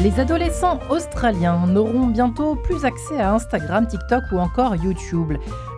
Les adolescents australiens n'auront bientôt plus accès à Instagram, TikTok ou encore YouTube.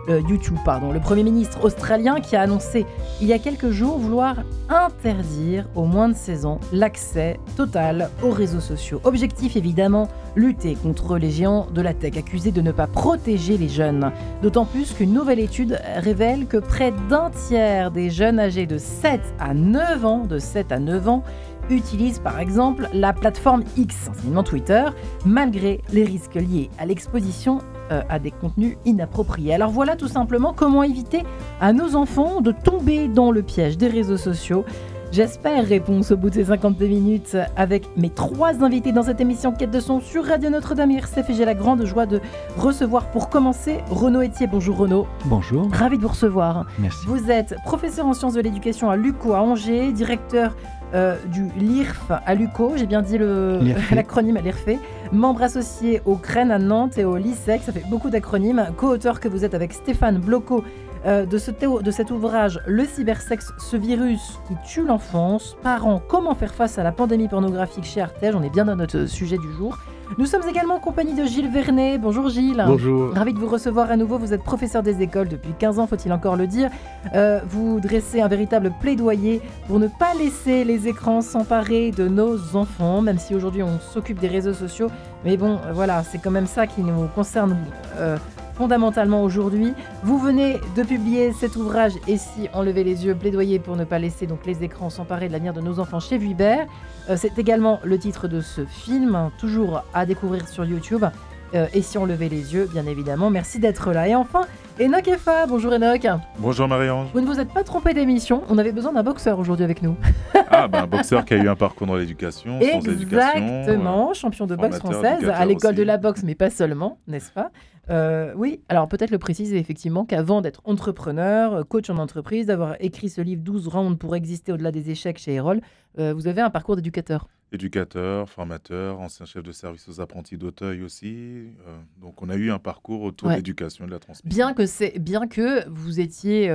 Le Premier ministre australien qui a annoncé il y a quelques jours vouloir interdire aux moins de 16 ans l'accès total aux réseaux sociaux. Objectif évidemment, lutter contre les géants de la tech accusés de ne pas protéger les jeunes. D'autant plus qu'une nouvelle étude révèle que près d'un tiers des jeunes âgés de 7 à 9 ans, utilisent par exemple la plateforme X, anciennement Twitter, malgré les risques liés à l'exposition à des contenus inappropriés. Alors voilà tout simplement comment éviter à nos enfants de tomber dans le piège des réseaux sociaux. J'espère réponse au bout de ces 52 minutes avec mes 3 invités dans cette émission Quête de son sur Radio Notre-Dame et RCF, et j'ai la grande joie de recevoir pour commencer Renaud Etier. Bonjour Renaud. Bonjour. Ravi de vous recevoir. Merci. Vous êtes professeur en sciences de l'éducation à l'UCO à Angers, directeur du LIRF à l'UCO, j'ai bien dit l'acronyme l'IRFE, membre associé au CREN à Nantes et au LISEC, ça fait beaucoup d'acronymes, co-auteur que vous êtes avec Stéphane Bloco de cet ouvrage Le cybersexe, ce virus qui tue l'enfance. Parents, comment faire face à la pandémie pornographique chez Artege, on est bien dans notre sujet du jour. Nous sommes également en compagnie de Gilles Vernet. Bonjour Gilles. Bonjour. Ravi de vous recevoir à nouveau. Vous êtes professeur des écoles depuis 15 ans, faut-il encore le dire. Vous dressez un véritable plaidoyer pour ne pas laisser les écrans s'emparer de nos enfants, même si aujourd'hui on s'occupe des réseaux sociaux. Mais bon, voilà, c'est quand même ça qui nous concerne fondamentalement aujourd'hui. Vous venez de publier cet ouvrage « Et si on levait les yeux ?» plaidoyer pour ne pas laisser donc les écrans s'emparer de l'avenir de nos enfants chez Vuibert. C'est également le titre de ce film, toujours à découvrir sur YouTube. Et si on levait les yeux, bien évidemment. Merci d'être là. Et enfin, Enoch Effa. Bonjour Enoch. Bonjour Marie-Ange. Vous ne vous êtes pas trompé d'émission. On avait besoin d'un boxeur aujourd'hui avec nous. Un boxeur qui a eu un parcours dans l'éducation, sans éducation. Exactement, champion de boxe française, à l'école de la boxe, mais pas seulement, n'est-ce pas ? Oui, alors peut-être le préciser effectivement qu'avant d'être entrepreneur, coach en entreprise, d'avoir écrit ce livre 12 rounds pour exister au-delà des échecs chez Erol, vous avez un parcours d'éducateur. Éducateur, formateur, ancien chef de service aux apprentis d'Auteuil aussi. Donc on a eu un parcours autour de l'éducation et de la transmission. Bien que vous étiez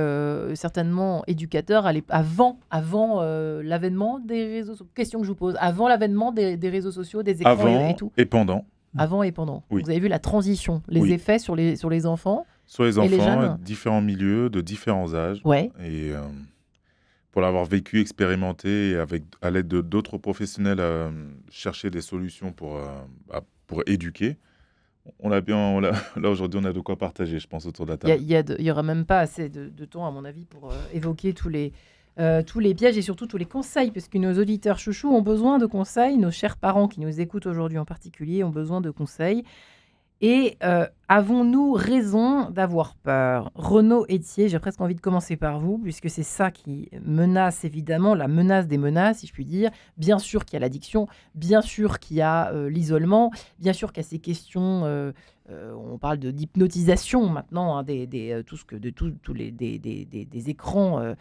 certainement éducateur avant l'avènement des réseaux sociaux. Question que je vous pose. Avant l'avènement des réseaux sociaux, des écrans et tout. Et pendant. Avant et pendant. Oui. Vous avez vu la transition, les effets sur les enfants. Sur les et les enfants, jeunes. différents milieux, de différents âges. Ouais. Et pour l'avoir vécu, expérimenté, et à l'aide d'autres professionnels, chercher des solutions pour éduquer. Là, aujourd'hui, on a de quoi partager, je pense, autour de la table. Il n'y aura même pas assez de temps, à mon avis, pour évoquer tous les pièges et surtout tous les conseils, parce que nos auditeurs chouchous ont besoin de conseils, nos chers parents qui nous écoutent aujourd'hui en particulier ont besoin de conseils. Et avons-nous raison d'avoir peur ? Renaud Etier, j'ai presque envie de commencer par vous, puisque c'est ça qui menace évidemment, la menace des menaces, si je puis dire. Bien sûr qu'il y a l'addiction, bien sûr qu'il y a l'isolement, bien sûr qu'il y a ces questions... on parle d'hypnotisation maintenant, des écrans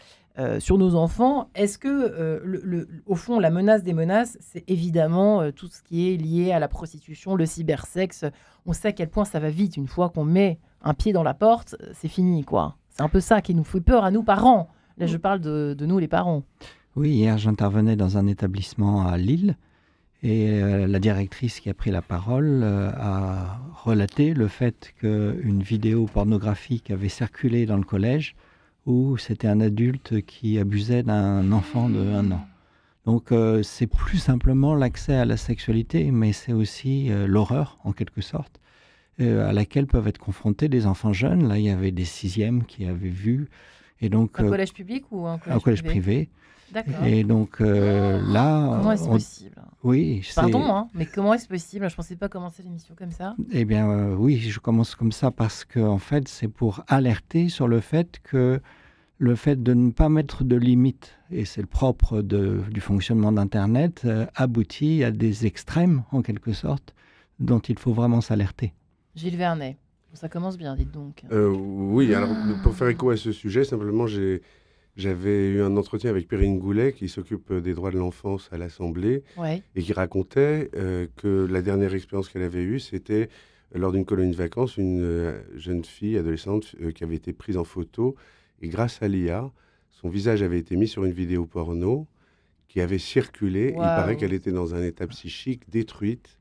sur nos enfants. Est-ce que, au fond, la menace des menaces, c'est évidemment tout ce qui est lié à la prostitution, le cybersexe. On sait à quel point ça va vite. Une fois qu'on met un pied dans la porte, c'est fini, quoi. C'est un peu ça qui nous fait peur à nous, parents. Là, je parle de nous, les parents. Oui, hier, j'intervenais dans un établissement à Lille. Et la directrice qui a pris la parole a relaté le fait qu'une vidéo pornographique avait circulé dans le collège où c'était un adulte qui abusait d'un enfant de 1 an. Donc c'est plus simplement l'accès à la sexualité, mais c'est aussi l'horreur, en quelque sorte, à laquelle peuvent être confrontés des enfants jeunes. Là, il y avait des 6e qui avaient vu. Et donc, un collège public ou un collège privé. D'accord. Et donc là... Comment est-ce possible ? Oui, Pardon, mais comment est-ce possible ? Je ne pensais pas commencer l'émission comme ça. Eh bien, oui, je commence comme ça parce que, en fait, c'est pour alerter sur le fait de ne pas mettre de limites, et c'est le propre du fonctionnement d'Internet, aboutit à des extrêmes, en quelque sorte, dont il faut vraiment s'alerter. Gilles Vernet, ça commence bien, dites donc. Oui, alors pour faire écho à ce sujet, simplement, j'avais eu un entretien avec Perrine Goulet, qui s'occupe des droits de l'enfance à l'Assemblée, et qui racontait que la dernière expérience qu'elle avait eue, c'était lors d'une colonie de vacances, une jeune fille adolescente qui avait été prise en photo, et grâce à l'IA, son visage avait été mis sur une vidéo porno qui avait circulé. Il paraît qu'elle était dans un état psychique détruite,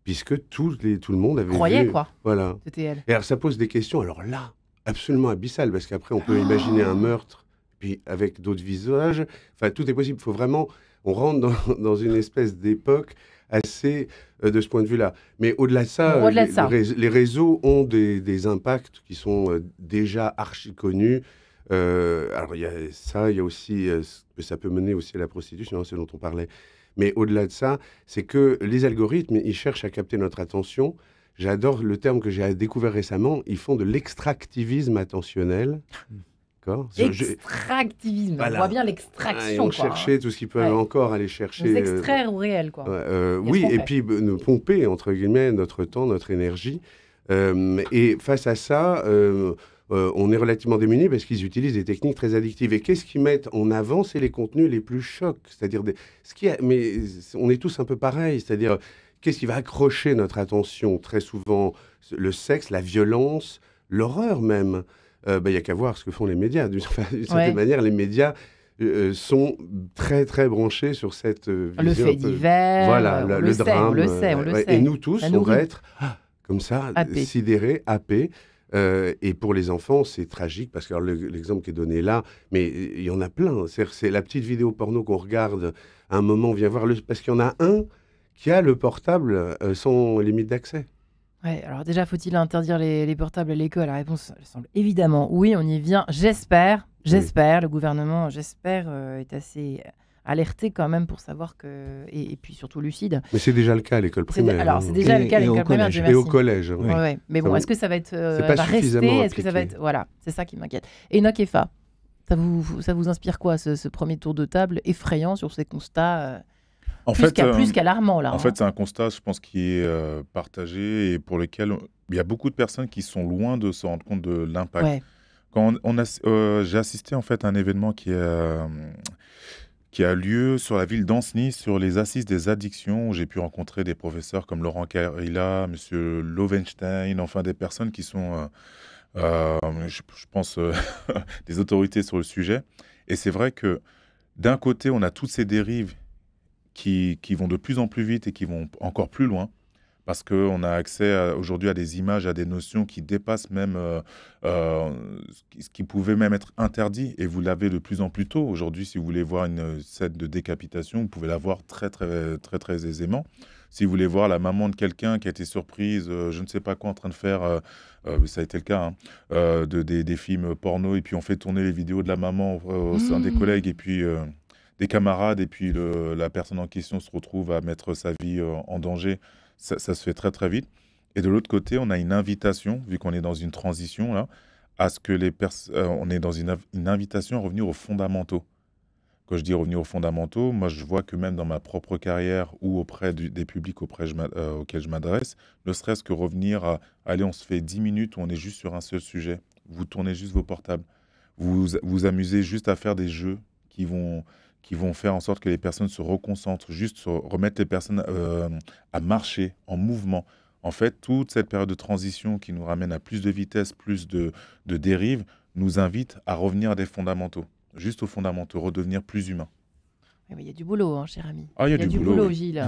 puisque tout le monde avait croyait, vu. Quoi. Voilà. C'était elle. Et alors, ça pose des questions, alors là, absolument abyssales, parce qu'après, on peut imaginer un meurtre, puis avec d'autres visages. Enfin, tout est possible. Il faut vraiment... On rentre dans une espèce d'époque assez de ce point de vue-là. Mais au-delà de ça, les réseaux ont des impacts qui sont déjà archi connus. Alors, il y a ça, il y a aussi... ça peut mener aussi à la prostitution, ce dont on parlait. Mais au-delà de ça, c'est que les algorithmes, ils cherchent à capter notre attention. J'adore le terme que j'ai découvert récemment. Ils font de l'extractivisme attentionnel. Extractivisme, voilà. On voit bien l'extraction. On cherchait tout ce qu'ils peuvent encore aller chercher. Nous extraire au réel, quoi. Oui, et puis nous pomper, entre guillemets, notre temps, notre énergie. Et face à ça, on est relativement démunis parce qu'ils utilisent des techniques très addictives. Et qu'est-ce qu'ils mettent en avant? C'est les contenus les plus chocs. C'est-à-dire, mais on est tous un peu pareils. C'est-à-dire, qu'est-ce qui va accrocher notre attention? Très souvent, le sexe, la violence, l'horreur même. Il n'y a qu'à voir ce que font les médias. D'une certaine manière, les médias sont très, très branchés sur cette vision. Le fait divers, voilà, le drame. On le sait. Et nous tous, on va être comme ça, sidérés, happés. Et pour les enfants, c'est tragique, parce que l'exemple qui est donné là, mais il y en a plein. C'est la petite vidéo porno qu'on regarde, à un moment, on vient voir, parce qu'il y en a un qui a le portable sans limite d'accès. Ouais, alors déjà, faut-il interdire les portables à l'école? La réponse, elle semble évidemment oui, on y vient. J'espère, le gouvernement, est assez alerté quand même pour savoir que... Et puis surtout lucide. Mais c'est déjà le cas à l'école primaire. Alors, c'est déjà le cas à l'école primaire. Et au collège. Oui. Ouais. Mais bon, est-ce que ça va être... va rester? Est-ce que ça va être... Voilà, c'est ça qui m'inquiète. Et Enoch Effa, ça vous inspire quoi, ce premier tour de table effrayant sur ces constats plus qu'alarmant, là. En fait, c'est un constat, je pense, qui est partagé et pour lequel il y a beaucoup de personnes qui sont loin de se rendre compte de l'impact. Ouais. Quand j'ai assisté en fait à un événement qui a lieu sur la ville d'Ancenis, sur les assises des addictions, où j'ai pu rencontrer des professeurs comme Laurent Carilla, Monsieur Lovenstein, enfin des personnes qui sont, je pense, des autorités sur le sujet. Et c'est vrai que d'un côté, on a toutes ces dérives qui vont de plus en plus vite et qui vont encore plus loin, parce qu'on a accès aujourd'hui à des images, à des notions qui dépassent même ce qui pouvait même être interdit, et vous l'avez de plus en plus tôt. Aujourd'hui, si vous voulez voir une scène de décapitation, vous pouvez la voir très, très, très, très aisément. Si vous voulez voir la maman de quelqu'un qui a été surprise, je ne sais pas quoi, en train de faire, ça a été le cas, des films porno, et puis on fait tourner les vidéos de la maman au sein des collègues, et puis... des camarades, et puis la personne en question se retrouve à mettre sa vie en danger, ça se fait très très vite. Et de l'autre côté, on a une invitation, vu qu'on est dans une transition là, à ce que on est dans une invitation à revenir aux fondamentaux. Quand je dis revenir aux fondamentaux, moi je vois que même dans ma propre carrière ou auprès des publics auxquels je m'adresse, ne serait-ce que revenir à, allez, on se fait 10 minutes où on est juste sur un seul sujet, vous tournez juste vos portables, vous amusez juste à faire des jeux qui vont faire en sorte que les personnes se reconcentrent, juste remettre les personnes à marcher, en mouvement. En fait, toute cette période de transition qui nous ramène à plus de vitesse, plus de dérive, nous invite à revenir à des fondamentaux, juste aux fondamentaux, redevenir plus humain. Il y a du boulot, cher ami. Ah, il y a du boulot, Gilles.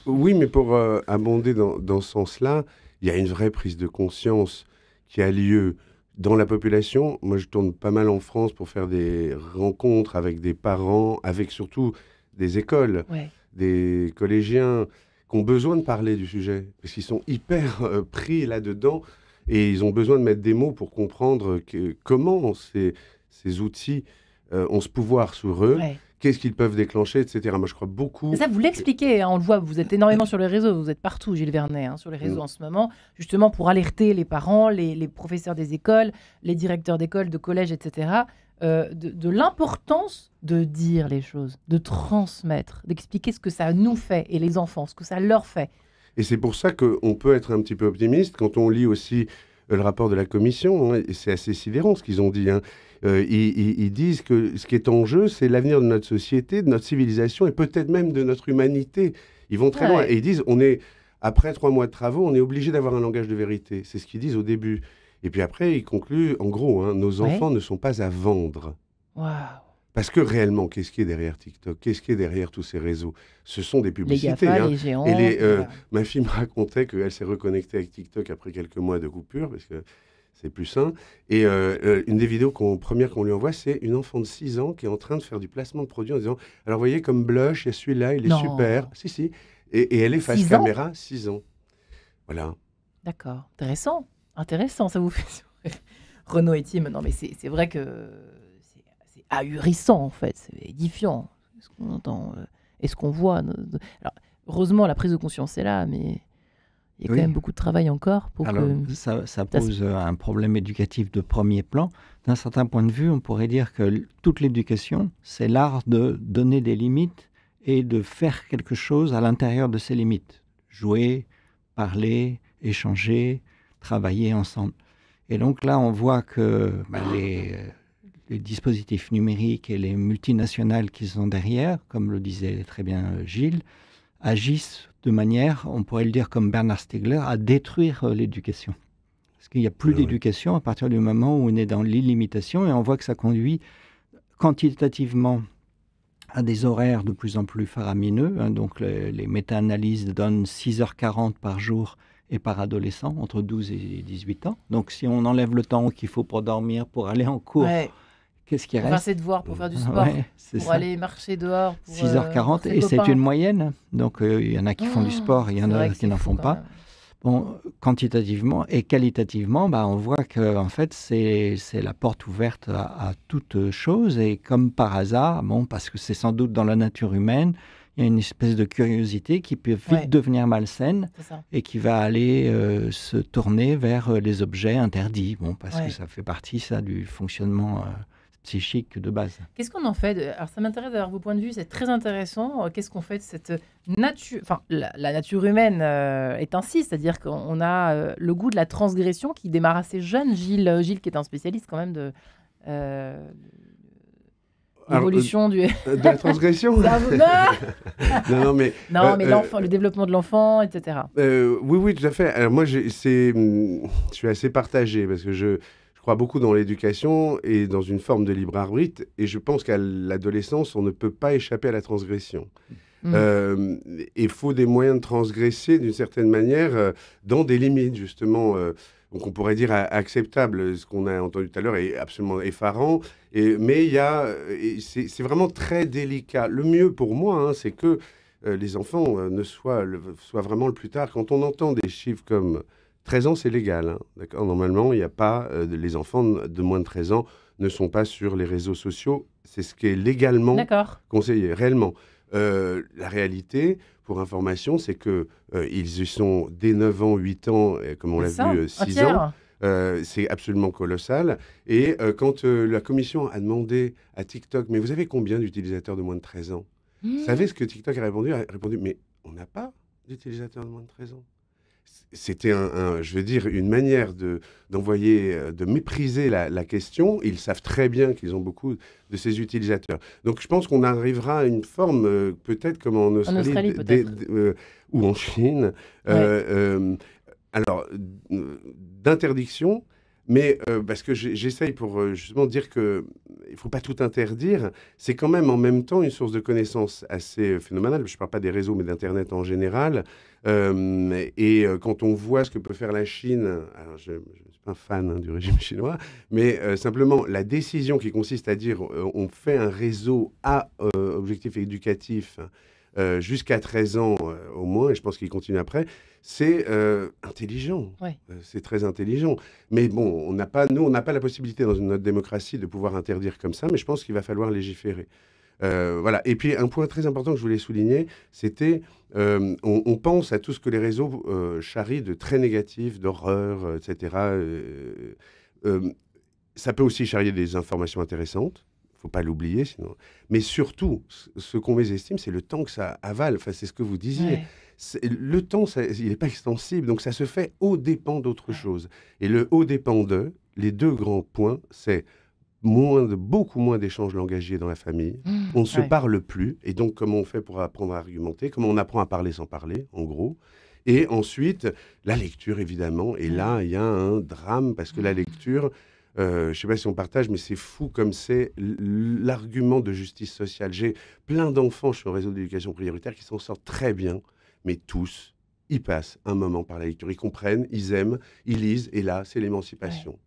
Oui, mais pour abonder dans ce sens-là, il y a une vraie prise de conscience qui a lieu dans la population. Moi, je tourne pas mal en France pour faire des rencontres avec des parents, avec surtout des écoles, des collégiens qui ont besoin de parler du sujet, parce qu'ils sont hyper pris là-dedans, et ils ont besoin de mettre des mots pour comprendre comment ces outils ont ce pouvoir sur eux. Qu'est-ce qu'ils peuvent déclencher, etc. Moi, je crois beaucoup... Ça, vous l'expliquez, on le voit, vous êtes énormément sur les réseaux, vous êtes partout, Gilles Vernet, sur les réseaux en ce moment, justement pour alerter les parents, les professeurs des écoles, les directeurs d'écoles, de collèges, etc., de l'importance de dire les choses, de transmettre, d'expliquer ce que ça nous fait, et les enfants, ce que ça leur fait. Et c'est pour ça qu'on peut être un petit peu optimiste quand on lit aussi le rapport de la commission, et c'est assez sidérant ce qu'ils ont dit, ils disent que ce qui est en jeu, c'est l'avenir de notre société, de notre civilisation et peut-être même de notre humanité. Ils vont très loin. Et ils disent, après 3 mois de travaux, on est obligé d'avoir un langage de vérité. C'est ce qu'ils disent au début. Et puis après, ils concluent, en gros, nos enfants ne sont pas à vendre. Waouh. Parce que réellement, qu'est-ce qui est derrière TikTok? Qu'est-ce qui est derrière tous ces réseaux? Ce sont des publicités. Les GAFA, les géants. Et ma fille me racontait qu'elle s'est reconnectée avec TikTok après quelques mois de coupure, parce que c'est plus sain. Et une des vidéos premières qu'on lui envoie, c'est une enfant de 6 ans qui est en train de faire du placement de produits en disant « Alors, vous voyez, comme blush, il y a celui-là, il est super. » Si. Et elle est face caméra, 6 ans. Voilà. D'accord. Intéressant, ça vous fait sourire. Renaud et Tim, non mais c'est vrai que c'est ahurissant en fait, c'est édifiant ce qu'on entend et ce qu'on voit. Alors, heureusement, la prise de conscience est là, mais il y a quand même beaucoup de travail encore pour que... Ça pose un problème éducatif de premier plan. D'un certain point de vue, on pourrait dire que toute l'éducation, c'est l'art de donner des limites et de faire quelque chose à l'intérieur de ces limites. Jouer, parler, échanger, travailler ensemble. Et donc là, on voit que les dispositifs numériques et les multinationales qui sont derrière, comme le disait très bien Gilles, agissent de manière, on pourrait le dire comme Bernard Stiegler, à détruire l'éducation. Parce qu'il n'y a plus d'éducation à partir du moment où on est dans l'illimitation, et on voit que ça conduit quantitativement à des horaires de plus en plus faramineux. Donc les méta-analyses donnent 6h40 par jour et par adolescent, entre 12 et 18 ans. Donc si on enlève le temps qu'il faut pour dormir, pour aller en cours, qu'est-ce qui reste? Pour faire ses devoirs, pour faire du sport, pour aller marcher dehors. 6h40, et c'est une moyenne. Donc il y en a qui font du sport, il y en a qui n'en font pas. Bon, quantitativement et qualitativement, on voit que en fait, c'est la porte ouverte à toute chose. Et comme par hasard, parce que c'est sans doute dans la nature humaine, il y a une espèce de curiosité qui peut vite devenir malsaine et qui va aller se tourner vers les objets interdits. Parce que ça fait partie, du fonctionnement psychique de base. Qu'est-ce qu'on en fait Alors, ça m'intéresse d'avoir vos points de vue, c'est très intéressant. Qu'est-ce qu'on fait de cette nature... Enfin, la nature humaine est ainsi, c'est-à-dire qu'on a le goût de la transgression qui démarre assez jeune. Gilles qui est un spécialiste quand même de... l'évolution de la transgression. non, mais l'enfant, le développement de l'enfant, etc. Oui, tout à fait. Alors moi, je suis assez partagé parce que je crois beaucoup dans l'éducation et dans une forme de libre arbitre, et je pense qu'à l'adolescence, on ne peut pas échapper à la transgression. Il faut des moyens de transgresser d'une certaine manière dans des limites, justement. Donc on pourrait dire acceptable. Ce qu'on a entendu tout à l'heure est absolument effarant. Mais c'est vraiment très délicat. Le mieux pour moi, c'est que les enfants soient vraiment le plus tard. Quand on entend des chiffres comme 13 ans, c'est légal. D'accord ? Normalement, il n'y a pas... les enfants de moins de 13 ans ne sont pas sur les réseaux sociaux. C'est ce qui est légalement conseillé, réellement. La réalité, pour information, c'est qu'ils y sont dès 9 ans, 8 ans, comme on l'a vu, 6 ans. C'est absolument colossal. Et quand la commission a demandé à TikTok, mais vous avez combien d'utilisateurs de moins de 13 ans ? Vous savez ce que TikTok a répondu ? Mais on n'a pas d'utilisateurs de moins de 13 ans. C'était je veux dire, une manière de mépriser la question. Ils savent très bien qu'ils ont beaucoup de ces utilisateurs. Donc je pense qu'on arrivera à une forme, peut-être comme en Australie, ou en Chine, alors d'interdiction, mais parce que j'essaye pour justement dire qu'il ne faut pas tout interdire. C'est quand même en même temps une source de connaissances assez phénoménale. Je ne parle pas des réseaux, mais d'Internet en général. Quand on voit ce que peut faire la Chine, alors je ne suis pas un fan du régime chinois, mais simplement la décision qui consiste à dire on fait un réseau à objectif éducatif jusqu'à 13 ans au moins, et je pense qu'il continue après, c'est intelligent. C'est très intelligent. Mais bon, on n'a pas la possibilité dans notre démocratie de pouvoir interdire comme ça, mais je pense qu'il va falloir légiférer. Voilà. Et puis, un point très important que je voulais souligner, c'était on pense à tout ce que les réseaux charrient de très négatif, d'horreur, etc. Ça peut aussi charrier des informations intéressantes. Il ne faut pas l'oublier, sinon. Mais surtout, ce qu'on mésestime, c'est le temps que ça avale. Enfin, c'est ce que vous disiez. Le temps, il n'est pas extensible, donc ça se fait aux dépens d'autre chose. Et le aux dépens de, les deux grands points, c'est beaucoup moins d'échanges langagiers dans la famille. On ne se parle plus. Et donc, comment on fait pour apprendre à argumenter ? Comment on apprend à parler sans parler, en gros ? Et ensuite, la lecture, évidemment. Et là, il y a un drame, parce que la lecture, je ne sais pas si on partage, mais c'est fou comme c'est l'argument de justice sociale. J'ai plein d'enfants, je suis en réseau d'éducation prioritaire, qui s'en sortent très bien, mais tous, ils passent un moment par la lecture. Ils comprennent, ils aiment, ils lisent, et là, c'est l'émancipation.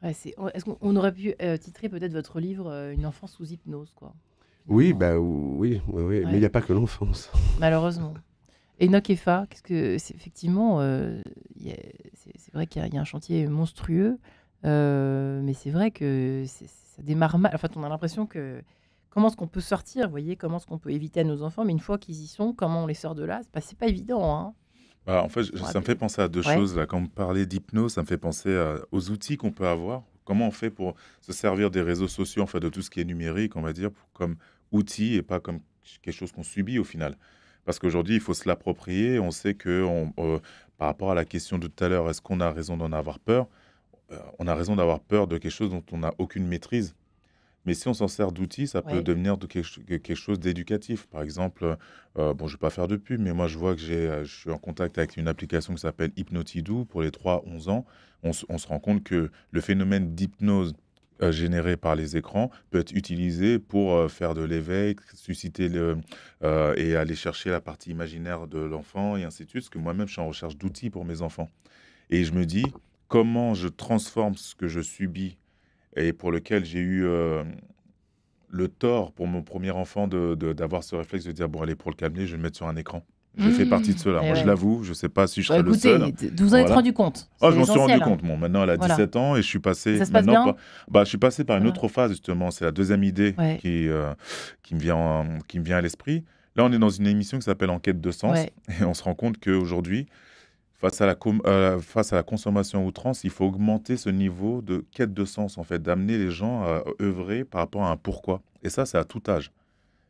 Ouais, est-ce qu'on aurait pu titrer peut-être votre livre Une enfance sous hypnose, quoi? Oui, oui. Ouais. Mais il n'y a pas que l'enfance. Malheureusement. Enoch Effa, effectivement, c'est vrai qu'il y a un chantier monstrueux, mais c'est vrai que ça démarre mal. Enfin, on a l'impression que comment est-ce qu'on peut sortir, vous voyez, comment est-ce qu'on peut éviter à nos enfants, mais une fois qu'ils y sont, comment on les sort de là, c'est pas évident, hein. En fait, ça me fait penser à deux choses. Là. Quand vous parlez d'hypnose, ça me fait penser aux outils qu'on peut avoir. Comment on fait pour se servir des réseaux sociaux, en fait, de tout ce qui est numérique, on va dire, comme outil et pas comme quelque chose qu'on subit au final. Parce qu'aujourd'hui, il faut se l'approprier. On sait que, par rapport à la question de tout à l'heure, est-ce qu'on a raison d'en avoir peur? On a raison d'avoir peur de quelque chose dont on n'a aucune maîtrise. Mais si on s'en sert d'outils, ça peut devenir quelque chose d'éducatif. Par exemple, je ne vais pas faire de pub, mais moi, je vois que je suis en contact avec une application qui s'appelle Hypnotidou pour les 3-11 ans. On se rend compte que le phénomène d'hypnose généré par les écrans peut être utilisé pour faire de l'éveil, susciter et aller chercher la partie imaginaire de l'enfant et ainsi de suite. Parce que moi-même, je suis en recherche d'outils pour mes enfants. Et je me dis, comment je transforme ce que je subis et pour lequel j'ai eu le tort pour mon premier enfant d'avoir ce réflexe de dire, bon, allez, pour le calmer, je vais le mettre sur un écran. J'ai fait partie de ceux-là. Moi, je l'avoue, je ne sais pas si je serai le seul. Vous en êtes rendu compte? Je m'en suis rendu compte. Bon, maintenant, elle a 17 ans et je suis passé... Ça se passe bien? Je suis passé par une autre phase, justement. C'est la deuxième idée qui me vient à l'esprit. Là, on est dans une émission qui s'appelle Enquête de sens. Et on se rend compte qu'aujourd'hui, face à la consommation à outrance, il faut augmenter ce niveau de quête de sens, en fait, d'amener les gens à œuvrer par rapport à un pourquoi. Et ça, c'est à tout âge.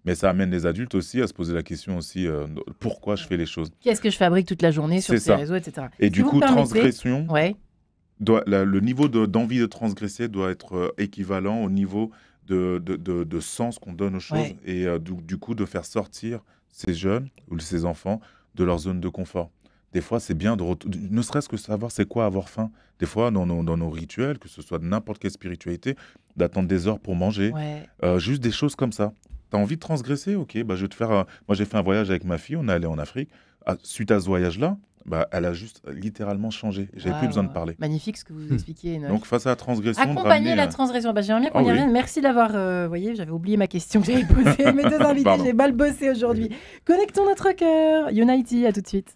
Mais ça amène les adultes aussi à se poser la question aussi, pourquoi je fais les choses. Qu'est-ce que je fabrique toute la journée sur ces réseaux, etc. Et du coup, transgression, le niveau d'envie de transgresser doit être équivalent au niveau de sens qu'on donne aux choses. Et du coup, de faire sortir ces jeunes ou ces enfants de leur zone de confort. Des fois, c'est bien ne serait-ce que savoir c'est quoi avoir faim. Des fois, dans nos rituels, que ce soit de n'importe quelle spiritualité, d'attendre des heures pour manger. Juste des choses comme ça. T'as envie de transgresser? Ok, je vais te faire... Moi, j'ai fait un voyage avec ma fille, on est allé en Afrique. Suite à ce voyage-là, elle a juste littéralement changé. J'avais plus besoin de parler. Magnifique ce que vous expliquez. Donc, face à la transgression... Accompagner la transgression. J'aimerais bien qu'on y revienne. Merci d'avoir... Vous voyez, j'avais oublié ma question que j'avais posée. Mes deux invités, j'ai mal bossé aujourd'hui. Connectons notre cœur. Unity, à tout de suite.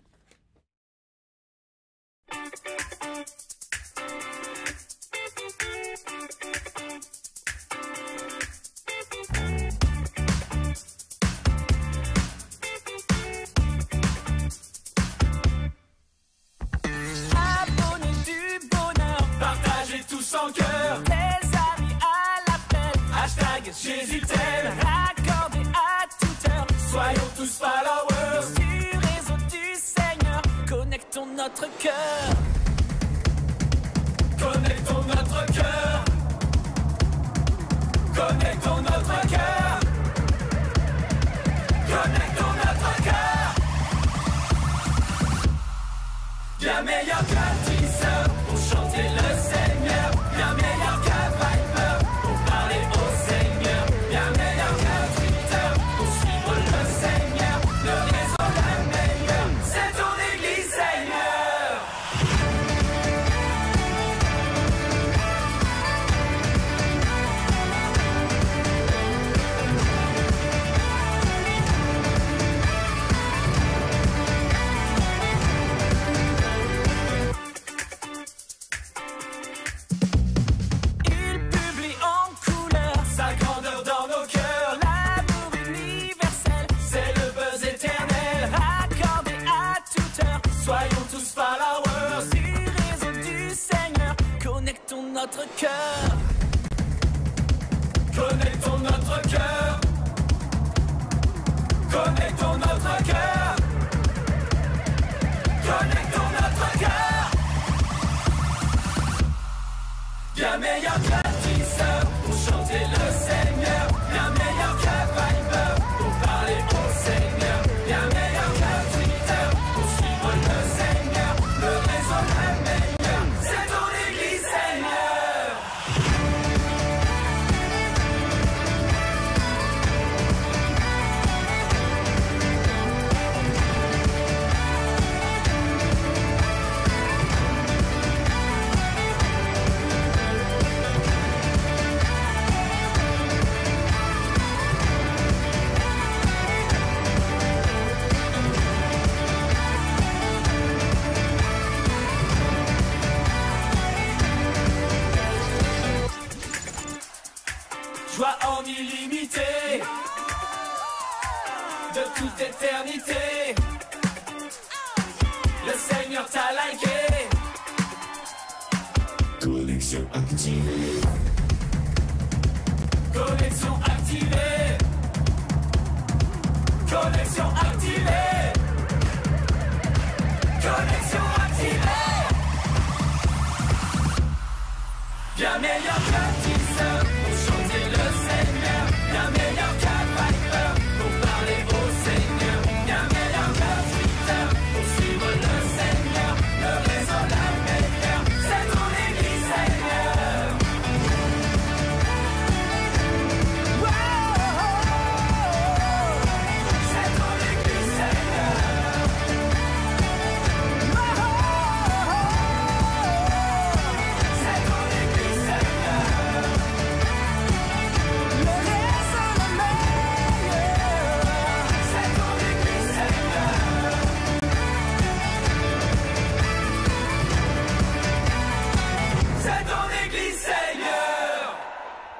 Jésus t'aime, raccordé à toute heure. Soyons tous followers du réseau du Seigneur. Connectons notre cœur. Connectons notre cœur. Connectons notre cœur. Connectons notre cœur. Bien meilleur qu'un teaser pour chanter le Seigneur. Bien meilleur qu'un Viper pour parler au Seigneur. Bien meilleur qu'un Twitter pour suivre le Seigneur. Le réseau le meilleur, c'est ton église Seigneur. Il publie en couleur sa grandeur dans nos cœurs. L'amour universel, c'est le buzz éternel. Raccordé à toute heure, soyons tous followers du réseau du Seigneur. Connectons notre cœur. Connectons notre cœur. Connectons notre cœur. Connectons notre cœur. Bien meilleur qu'un teaser pour chanter le Seigneur. Bien meilleur qu'un Viper pour parler au Seigneur. Bien meilleur qu'un Twitter pour suivre le Seigneur. Le réseau le meilleur, c'est ton église Seigneur. en illimité de toute éternité. Le Seigneur t'a liké. Connexion activée. Connexion activée. Connexion activée. Connexion activée. Bien meilleur qu'un teaser pour chanter le Seigneur. Bien meilleur qu'un Viper pour parler au Seigneur. Bien meilleur qu'un Twitter pour suivre le Seigneur. Le réseau la meilleure, c'est ton église Seigneur. C'est ton église Seigneur. C'est ton église Seigneur. Le réseau la meilleure, c'est ton église Seigneur. C'est ton église Seigneur.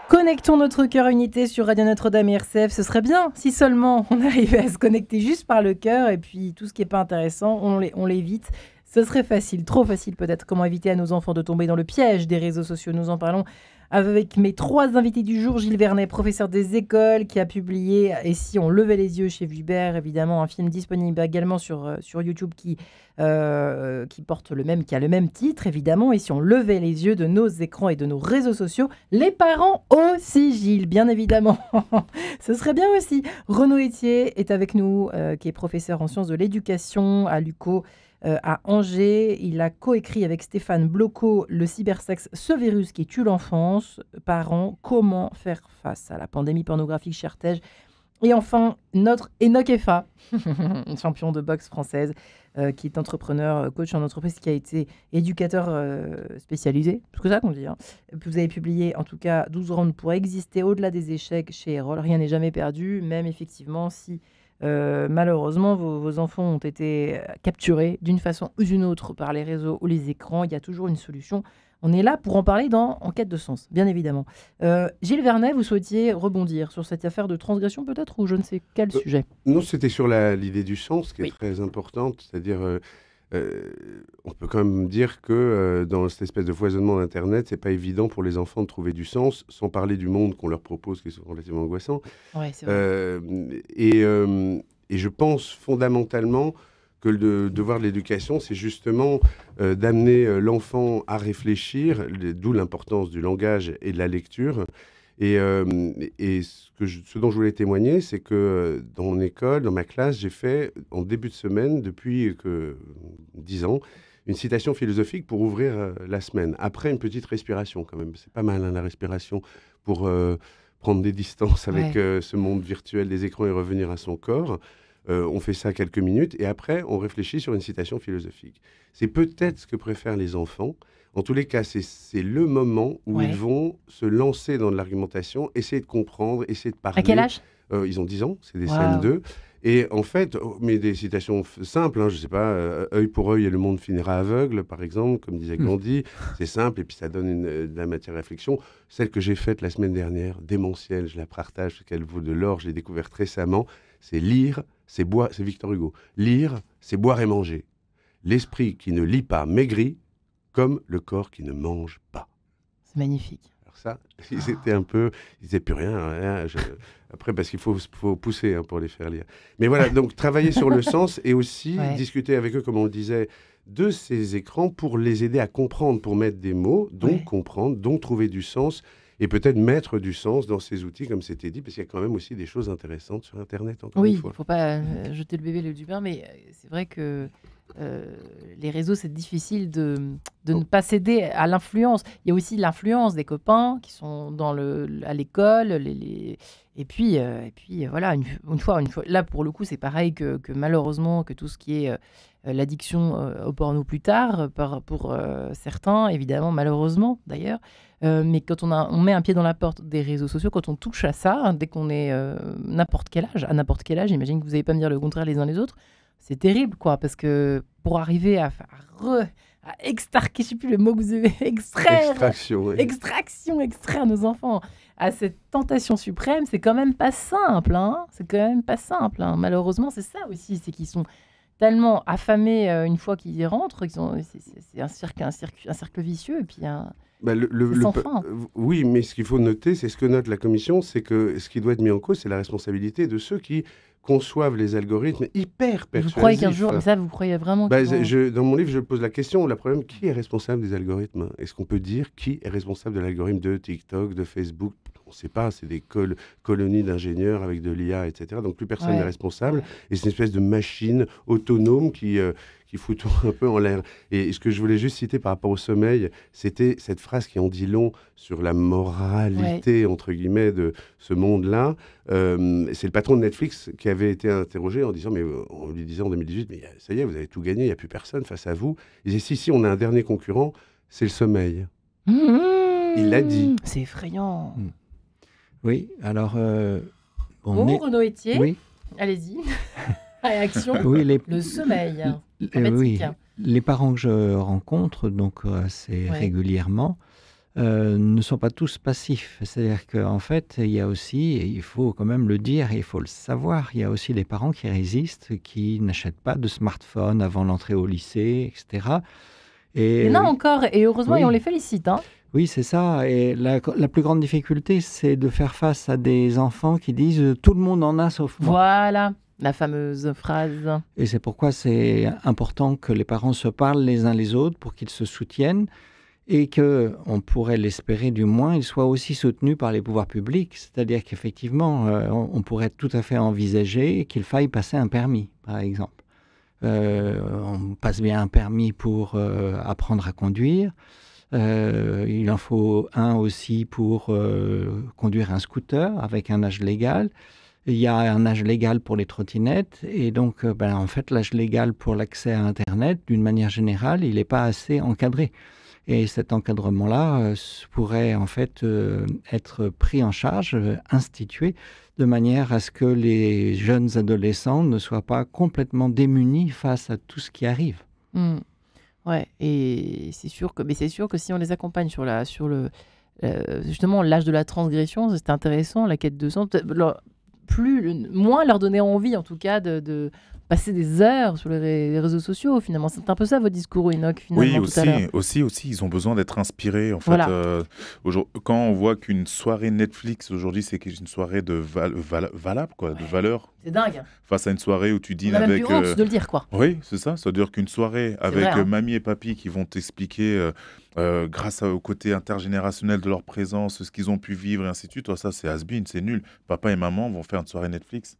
Connectons notre cœur à unité sur Radio Notre-Dame et RCF. Ce serait bien si seulement on arrivait à se connecter juste par le cœur et puis tout ce qui n'est pas intéressant, on l'évite. Ce serait facile, trop facile peut-être. Comment éviter à nos enfants de tomber dans le piège des réseaux sociaux? Nous en parlons avec mes 3 invités du jour. Gilles Vernet, professeur des écoles, qui a publié « Et si on levait les yeux » chez Vuibert, évidemment un film disponible également sur YouTube qui porte qui a le même titre, évidemment. « Et si on levait les yeux » de nos écrans et de nos réseaux sociaux. Les parents aussi, Gilles, bien évidemment. Ce serait bien aussi. Renaud Etier est avec nous, qui est professeur en sciences de l'éducation à l'UCO. À Angers, il a coécrit avec Stéphane Bloco le cybersexe, ce virus qui tue l'enfance. Parents, comment faire face à la pandémie pornographique, cher Tej? Et enfin, notre Enoch Effa, champion de boxe française, qui est entrepreneur, coach en entreprise, qui a été éducateur spécialisé, c'est que ça qu'on dit. Hein. Vous avez publié en tout cas 12 rounds pour exister au-delà des échecs chez Erol. Rien n'est jamais perdu, même effectivement si malheureusement vos enfants ont été capturés d'une façon ou d'une autre par les réseaux ou les écrans. Il y a toujours une solution. On est là pour en parler dans En quête de sens, bien évidemment. Gilles Vernet, vous souhaitiez rebondir sur cette affaire de transgression peut-être, ou je ne sais quel sujet? Non, c'était sur l'idée du sens qui est très importante, c'est-à-dire on peut quand même dire que dans cette espèce de foisonnement d'Internet, c'est pas évident pour les enfants de trouver du sens, sans parler du monde qu'on leur propose, qui est relativement angoissant. Ouais, c'est vrai. Et je pense fondamentalement que le devoir de l'éducation, c'est justement d'amener l'enfant à réfléchir, d'où l'importance du langage et de la lecture. Et ce dont je voulais témoigner, c'est que dans mon école, dans ma classe, j'ai fait, en début de semaine, depuis 10 ans, une citation philosophique pour ouvrir la semaine. Après une petite respiration, quand même. C'est pas mal, hein, la respiration, pour prendre des distances avec ce monde virtuel des écrans et revenir à son corps. On fait ça quelques minutes et après, on réfléchit sur une citation philosophique. C'est peut-être ce que préfèrent les enfants. En tous les cas, c'est le moment où ils vont se lancer dans de l'argumentation, essayer de comprendre, essayer de parler. À quel âge? Ils ont 10 ans, c'est des CM2. Et en fait, mais des citations simples, hein, je ne sais pas, œil pour œil et le monde finira aveugle, par exemple, comme disait Gandhi. C'est simple et puis ça donne de la matière à réflexion. Celle que j'ai faite la semaine dernière, démentielle, je la partage parce qu'elle vaut de l'or, je l'ai découverte récemment, c'est lire, c'est boire, c'est Victor Hugo. Lire, c'est boire et manger. L'esprit qui ne lit pas maigrit, comme le corps qui ne mange pas. C'est magnifique. Alors ça, ils étaient un peu... Ils disaient plus rien. Après, parce qu'il faut pousser pour les faire lire. Mais voilà, donc travailler sur le sens et aussi discuter avec eux, comme on le disait, de ces écrans pour les aider à comprendre, pour mettre des mots, donc comprendre, donc trouver du sens et peut-être mettre du sens dans ces outils, comme c'était dit, parce qu'il y a quand même aussi des choses intéressantes sur Internet, encore une fois. Il ne faut pas jeter le bébé le du bain, mais c'est vrai que les réseaux, c'est difficile de ne pas céder à l'influence. Il y a aussi l'influence des copains qui sont à l'école, et puis voilà, une fois, là pour le coup, c'est pareil que malheureusement, que tout ce qui est l'addiction au porno plus tard, pour certains, évidemment, malheureusement d'ailleurs. Mais quand on met un pied dans la porte des réseaux sociaux, quand on touche à ça, hein, dès qu'on est à n'importe quel âge, j'imagine que vous n'allez pas me dire le contraire les uns les autres, c'est terrible, quoi, parce que pour arriver à extarquer, je ne sais plus le mot que vous avez, extraire, extraire nos enfants à cette tentation suprême, c'est quand même pas simple. C'est quand même pas simple. Malheureusement, c'est ça aussi, c'est qu'ils sont tellement affamés une fois qu'ils y rentrent, c'est un cercle vicieux et puis c'est sans fin. Oui, mais ce qu'il faut noter, c'est ce que note la Commission, c'est que ce qui doit être mis en cause, c'est la responsabilité de ceux qui conçoivent les algorithmes hyper persuasifs. Vous croyez qu'un jour, ça, vous croyez vraiment dans mon livre, je pose la question, le problème, qui est responsable des algorithmes? Est-ce qu'on peut dire qui est responsable de l'algorithme de TikTok, de Facebook? On ne sait pas, c'est des colonies d'ingénieurs avec de l'IA, etc. Donc plus personne n'est responsable. Et c'est une espèce de machine autonome qui fout tout un peu en l'air. Et ce que je voulais juste citer par rapport au sommeil, c'était cette phrase qui en dit long sur la moralité, entre guillemets, de ce monde-là. C'est le patron de Netflix qui avait été interrogé en disant, on lui disait en 2018, mais ça y est, vous avez tout gagné, il n'y a plus personne face à vous. Il disait, si, on a un dernier concurrent, c'est le sommeil. Il l'a dit. C'est effrayant. Oui, alors... Renaud Etier, oui. Allez-y. Réaction. Oui, le sommeil. Oui, les parents que je rencontre donc assez régulièrement ne sont pas tous passifs. C'est-à-dire qu'en fait, il y a aussi, et il faut quand même le dire, et il faut le savoir, il y a aussi des parents qui résistent, qui n'achètent pas de smartphone avant l'entrée au lycée, etc. Et il y en a encore, et heureusement, et on les félicite. Oui, c'est ça. Et la plus grande difficulté, c'est de faire face à des enfants qui disent « tout le monde en a sauf moi ». Voilà, la fameuse phrase. Et c'est pourquoi c'est important que les parents se parlent les uns les autres pour qu'ils se soutiennent et qu'on pourrait l'espérer du moins, ils soient aussi soutenus par les pouvoirs publics. C'est-à-dire qu'effectivement, on pourrait tout à fait envisager qu'il faille passer un permis, par exemple. On passe bien un permis pour apprendre à conduire. Il en faut un aussi pour conduire un scooter avec un âge légal. Il y a un âge légal pour les trottinettes et donc en fait l'âge légal pour l'accès à Internet, d'une manière générale, il n'est pas assez encadré. Et cet encadrement-là pourrait en fait être pris en charge, institué, de manière à ce que les jeunes adolescents ne soient pas complètement démunis face à tout ce qui arrive. Ouais, et c'est sûr que si on les accompagne sur justement l'âge de la transgression, c'est intéressant, la quête de sens, moins leur donner envie en tout cas de passer des heures sur les réseaux sociaux finalement. C'est un peu ça votre discours, Enoch, finalement. Oui, aussi, ils ont besoin d'être inspirés. En fait, quand on voit qu'une soirée Netflix aujourd'hui, c'est une soirée de valable, quoi, de valeur. C'est dingue. Face à une soirée où tu dînes avec... avec... On a même plus honte de le dire, quoi. Oui, c'est ça. Ça veut dire qu'une soirée avec mamie et papy qui vont t'expliquer, grâce au côté intergénérationnel de leur présence, ce qu'ils ont pu vivre et ainsi de suite. Toi, ça, c'est has-been, c'est nul. Papa et maman vont faire une soirée Netflix.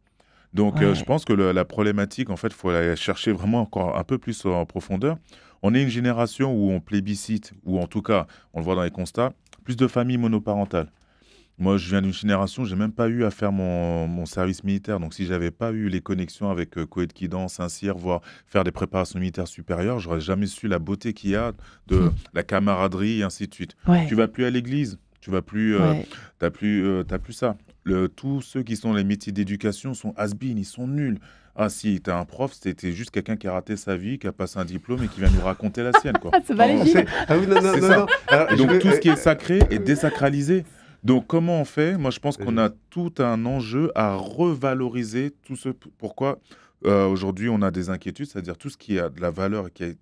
Donc, je pense que la problématique, en fait, il faut aller chercher vraiment encore un peu plus en profondeur. On est une génération où on plébiscite, ou en tout cas, on le voit dans les constats, plus de familles monoparentales. Moi, je viens d'une génération, je n'ai même pas eu à faire mon service militaire. Donc, si je n'avais pas eu les connexions avec Coët-Quidan, Saint-Cyr, voire faire des préparations militaires supérieures, je n'aurais jamais su la beauté qu'il y a de la camaraderie et ainsi de suite. Tu ne vas plus à l'église, tu vas plus, t'as plus ça. Tous ceux qui sont les métiers d'éducation sont has-been, ils sont nuls. Ah si, t'es un prof, c'était juste quelqu'un qui a raté sa vie, qui a passé un diplôme et qui vient nous raconter la sienne, quoi. C'est pas légitime. Non. Alors, donc tout ce qui est sacré est désacralisé. Donc comment on fait? Moi je pense qu'on a tout un enjeu à revaloriser tout ce... Pourquoi aujourd'hui on a des inquiétudes, c'est-à-dire tout ce qui a de la valeur et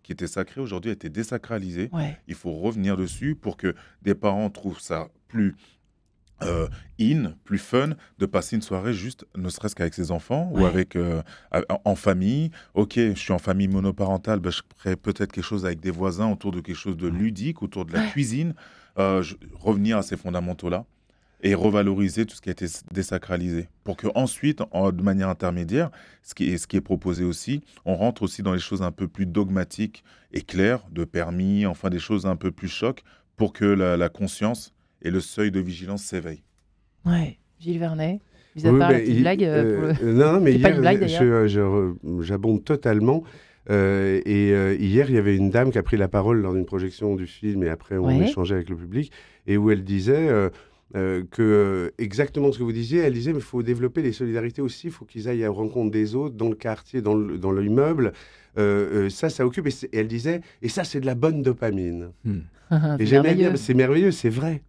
qui était sacré aujourd'hui a été désacralisé. Il faut revenir dessus pour que des parents trouvent ça plus... plus fun de passer une soirée juste, ne serait-ce qu'avec ses enfants ou avec en famille. Ok, je suis en famille monoparentale, je ferai peut-être quelque chose avec des voisins autour de quelque chose de ludique, autour de la cuisine. Revenir à ces fondamentaux-là et revaloriser tout ce qui a été désacralisé pour qu'ensuite, de manière intermédiaire, ce qui est proposé aussi, on rentre aussi dans les choses un peu plus dogmatiques et claires, de permis, enfin des choses un peu plus chocs pour que la conscience et le seuil de vigilance s'éveille. Ouais, Gilles Vernet, mis à part la petite blague. Non, mais hier, j'abonde totalement. Hier, il y avait une dame qui a pris la parole lors d'une projection du film et après on échangeait avec le public et où elle disait exactement ce que vous disiez, elle disait, mais il faut développer les solidarités aussi, il faut qu'ils aillent à la rencontre des autres, dans le quartier, dans l'immeuble. Ça occupe. Et elle disait, et ça, c'est de la bonne dopamine. Et j'aimais bien, c'est merveilleux, c'est vrai.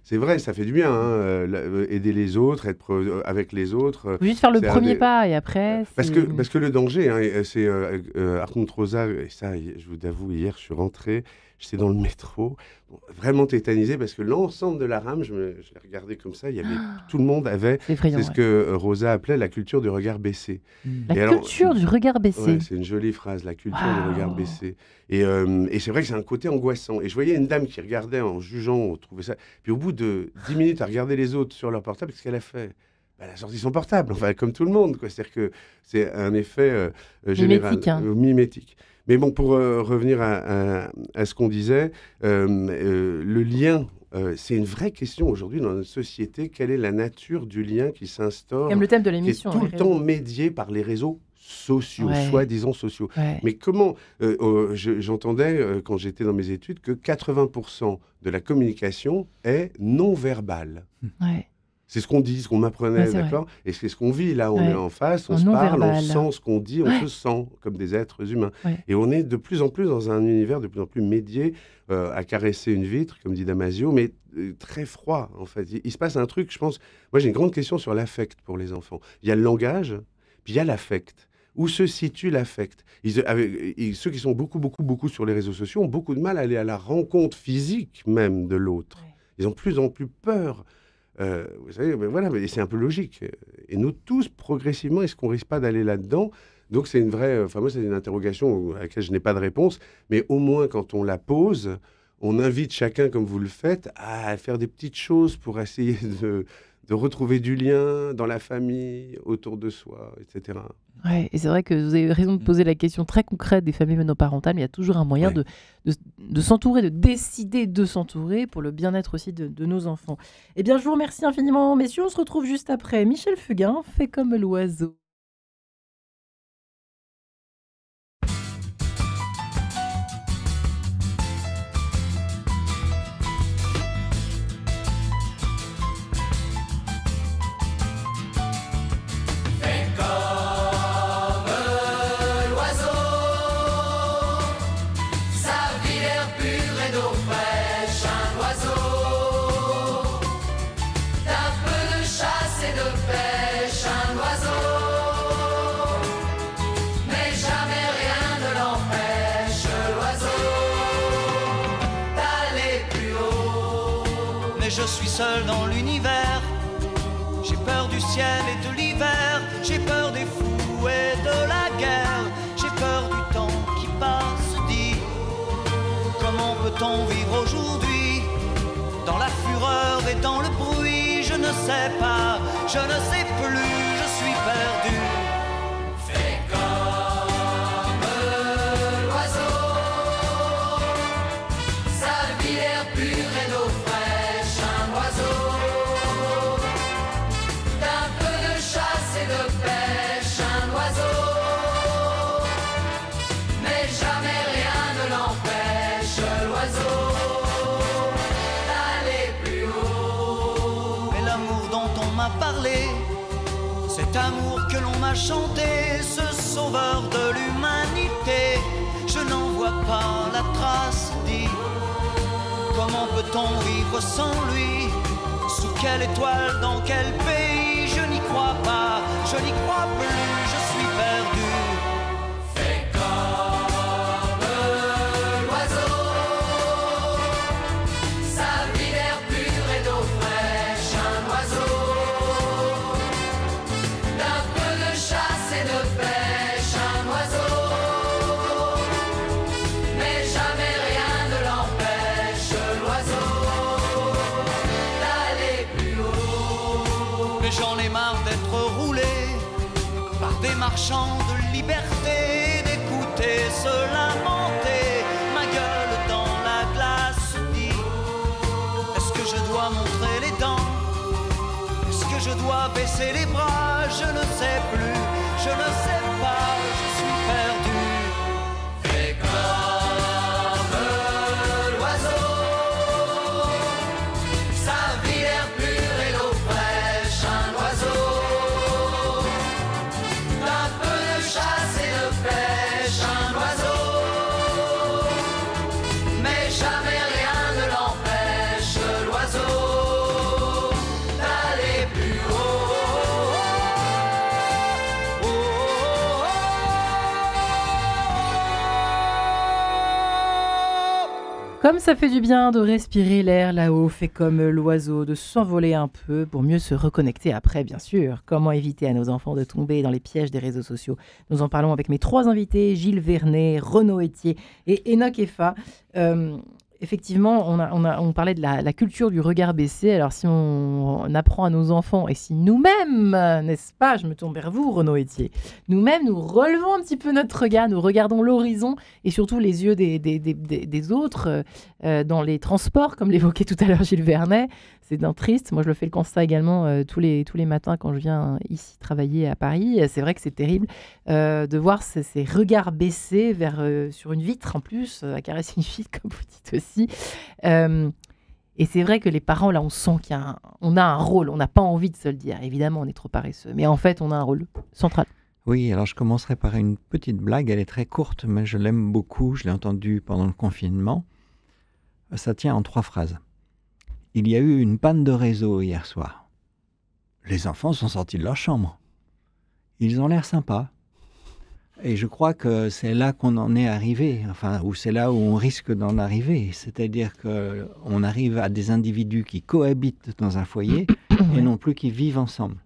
C'est vrai, ça fait du bien, aider les autres, être avec les autres. Faut juste faire le premier pas et après... Parce que le danger, c'est Hartmut Rosa, et ça, je vous avoue, hier, je suis rentré, j'étais dans le métro, vraiment tétanisé, parce que l'ensemble de la rame, je l'ai regardé comme ça, tout le monde avait... C'est ce que Rosa appelait la culture du regard baissé. La culture du regard baissé. Ouais, c'est une jolie phrase, la culture du regard baissé. Et c'est vrai que c'est un côté angoissant. Et je voyais une dame qui regardait en jugeant, on trouvait ça... Puis au bout de 10 minutes à regarder les autres sur leur portable, qu'est-ce qu'elle a fait ? Elle a sorti son portable, enfin, comme tout le monde, quoi. C'est-à-dire que c'est un effet général, mimétique. Mais bon, pour revenir à ce qu'on disait, le lien, c'est une vraie question aujourd'hui dans notre société. Quelle est la nature du lien qui s'instaure, comme le thème de l'émission, qui est tout le temps médié par les réseaux sociaux, soi-disant sociaux. Mais comment j'entendais, quand j'étais dans mes études, que 80% de la communication est non-verbale. C'est ce qu'on dit, ce qu'on m'apprenait, d'accord ? Et c'est ce qu'on vit, là, on est en face, on se parle, on sent ce qu'on dit, on se sent comme des êtres humains. Et on est de plus en plus dans un univers de plus en plus médié, à caresser une vitre, comme dit Damasio, mais très froid, en fait. Il se passe un truc, je pense... Moi, j'ai une grande question sur l'affect pour les enfants. Il y a le langage, puis il y a l'affect. Où se situe l'affect ? Ceux qui sont beaucoup sur les réseaux sociaux ont beaucoup de mal à aller à la rencontre physique même de l'autre. Ils ont de plus en plus peur. Vous savez, mais c'est un peu logique. Et nous tous, progressivement, est-ce qu'on risque pas d'aller là-dedans ? Donc c'est une vraie... moi, c'est une interrogation à laquelle je n'ai pas de réponse, mais au moins, quand on la pose, on invite chacun, comme vous le faites, à faire des petites choses pour essayer de retrouver du lien dans la famille, autour de soi, etc. Ouais, et c'est vrai que vous avez raison de poser la question très concrète des familles monoparentales, mais il y a toujours un moyen de s'entourer, de décider de s'entourer pour le bien-être aussi de nos enfants. Eh bien, je vous remercie infiniment, messieurs. On se retrouve juste après. Michel Fugain fait comme l'oiseau. Je suis seul dans l'univers. J'ai peur du ciel et de l'hiver. J'ai peur des fous et de la guerre. J'ai peur du temps qui passe. Dis, comment peut-on vivre aujourd'hui dans la fureur et dans le bruit? Je ne sais pas, je ne sais plus, je suis perdu. Fais comme l'oiseau, sa vie l'air pur et d'eau fraîche. Cet amour que l'on m'a chanté, ce sauveur de l'humanité, je n'en vois pas la trace. Dis, comment peut-on vivre sans lui? Sous quelle étoile, dans quel pays? Je n'y crois pas, je n'y crois plus, je suis perdu. Fais comme l'oiseau, sa vie d'air pur et d'eau fraîche, un oiseau. J'en ai marre d'être roulé par des marchands de liberté, d'écouter se lamenter, ma gueule dans la glace. Dit, est-ce que je dois montrer les dents? Est-ce que je dois baisser les bras? Je ne sais plus, je ne sais pas, je suis perdu. Fais comme l'oiseau, sa vie l'air pur. Comme ça fait du bien de respirer l'air là-haut, fait comme l'oiseau, de s'envoler un peu pour mieux se reconnecter après, bien sûr. Comment éviter à nos enfants de tomber dans les pièges des réseaux sociaux? Nous en parlons avec mes 3 invités, Gilles Vernet, Renaud Etier et Enoch Effa. Effectivement, on parlait de la culture du regard baissé. Alors, si on apprend à nos enfants, et si nous-mêmes, n'est-ce pas, je me tourne vers vous, Renaud Etier, nous-mêmes, nous relevons un petit peu notre regard, nous regardons l'horizon et surtout les yeux des autres dans les transports, comme l'évoquait tout à l'heure Gilles Vernet, c'est d'un triste. Moi, je le fais le constat également tous les matins quand je viens ici travailler à Paris. C'est vrai que c'est terrible de voir ces regards baissés sur une vitre en plus, à caresser une vitre, comme vous dites aussi. Et c'est vrai que les parents, là, on sent qu'on a un rôle. On n'a pas envie de se le dire. Évidemment, on est trop paresseux. Mais en fait, on a un rôle central. Oui, alors je commencerai par une petite blague. Elle est très courte, mais je l'aime beaucoup. Je l'ai entendue pendant le confinement. Ça tient en 3 phrases. Il y a eu une panne de réseau hier soir. Les enfants sont sortis de leur chambre. Ils ont l'air sympas. Et je crois que c'est là qu'on en est arrivé, ou c'est là où on risque d'en arriver. C'est-à-dire qu'on arrive à des individus qui cohabitent dans un foyer et non plus qui vivent ensemble.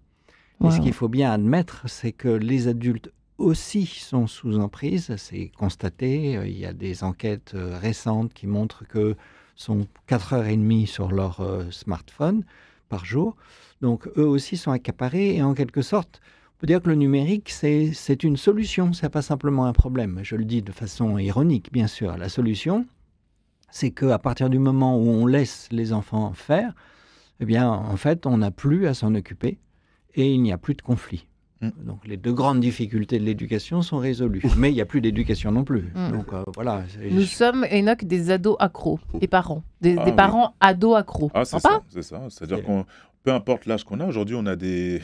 Et ce qu'il faut bien admettre, c'est que les adultes aussi sont sous emprise. C'est constaté. Il y a des enquêtes récentes qui montrent que sont 4h30 sur leur smartphone par jour. Donc, eux aussi sont accaparés. Et en quelque sorte, on peut dire que le numérique, c'est une solution. Ce n'est pas simplement un problème. Je le dis de façon ironique, bien sûr. La solution, c'est qu'à partir du moment où on laisse les enfants faire, eh bien, en fait, on n'a plus à s'en occuper et il n'y a plus de conflit. Donc, les 2 grandes difficultés de l'éducation sont résolues. Mais il n'y a plus d'éducation non plus. Donc, voilà. Nous sommes, Enoch, des ados accros, des parents. Des parents ados accros. Ah, c'est ça. C'est-à-dire qu'on, peu importe l'âge qu'on a, aujourd'hui, on a des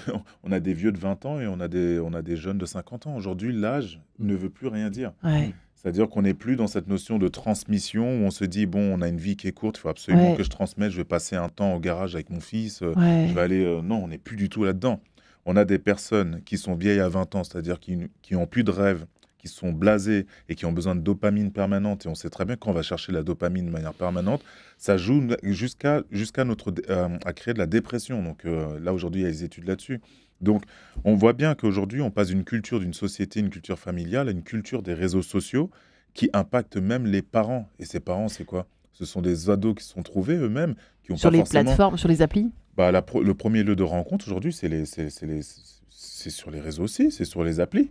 vieux de 20 ans et on a des jeunes de 50 ans. Aujourd'hui, l'âge ne veut plus rien dire. Ouais. C'est-à-dire qu'on n'est plus dans cette notion de transmission où on se dit, bon, on a une vie qui est courte, il faut absolument que je transmette, je vais passer un temps au garage avec mon fils, je vais aller... non, on n'est plus du tout là-dedans. On a des personnes qui sont vieilles à 20 ans, c'est-à-dire qui n'ont plus de rêve, qui sont blasées et qui ont besoin de dopamine permanente. Et on sait très bien que quand on va chercher la dopamine de manière permanente, ça joue jusqu'à à créer de la dépression. Donc là, aujourd'hui, il y a des études là-dessus. Donc, on voit bien qu'aujourd'hui, on passe d'une culture d'une société, une culture familiale, à une culture des réseaux sociaux qui impactent même les parents. Et ces parents, c'est quoi? Ce sont des ados qui se sont trouvés eux-mêmes, qui ont sur pas les forcément... plateformes, sur les applis. Le premier lieu de rencontre aujourd'hui, c'est sur les réseaux aussi, c'est sur les applis.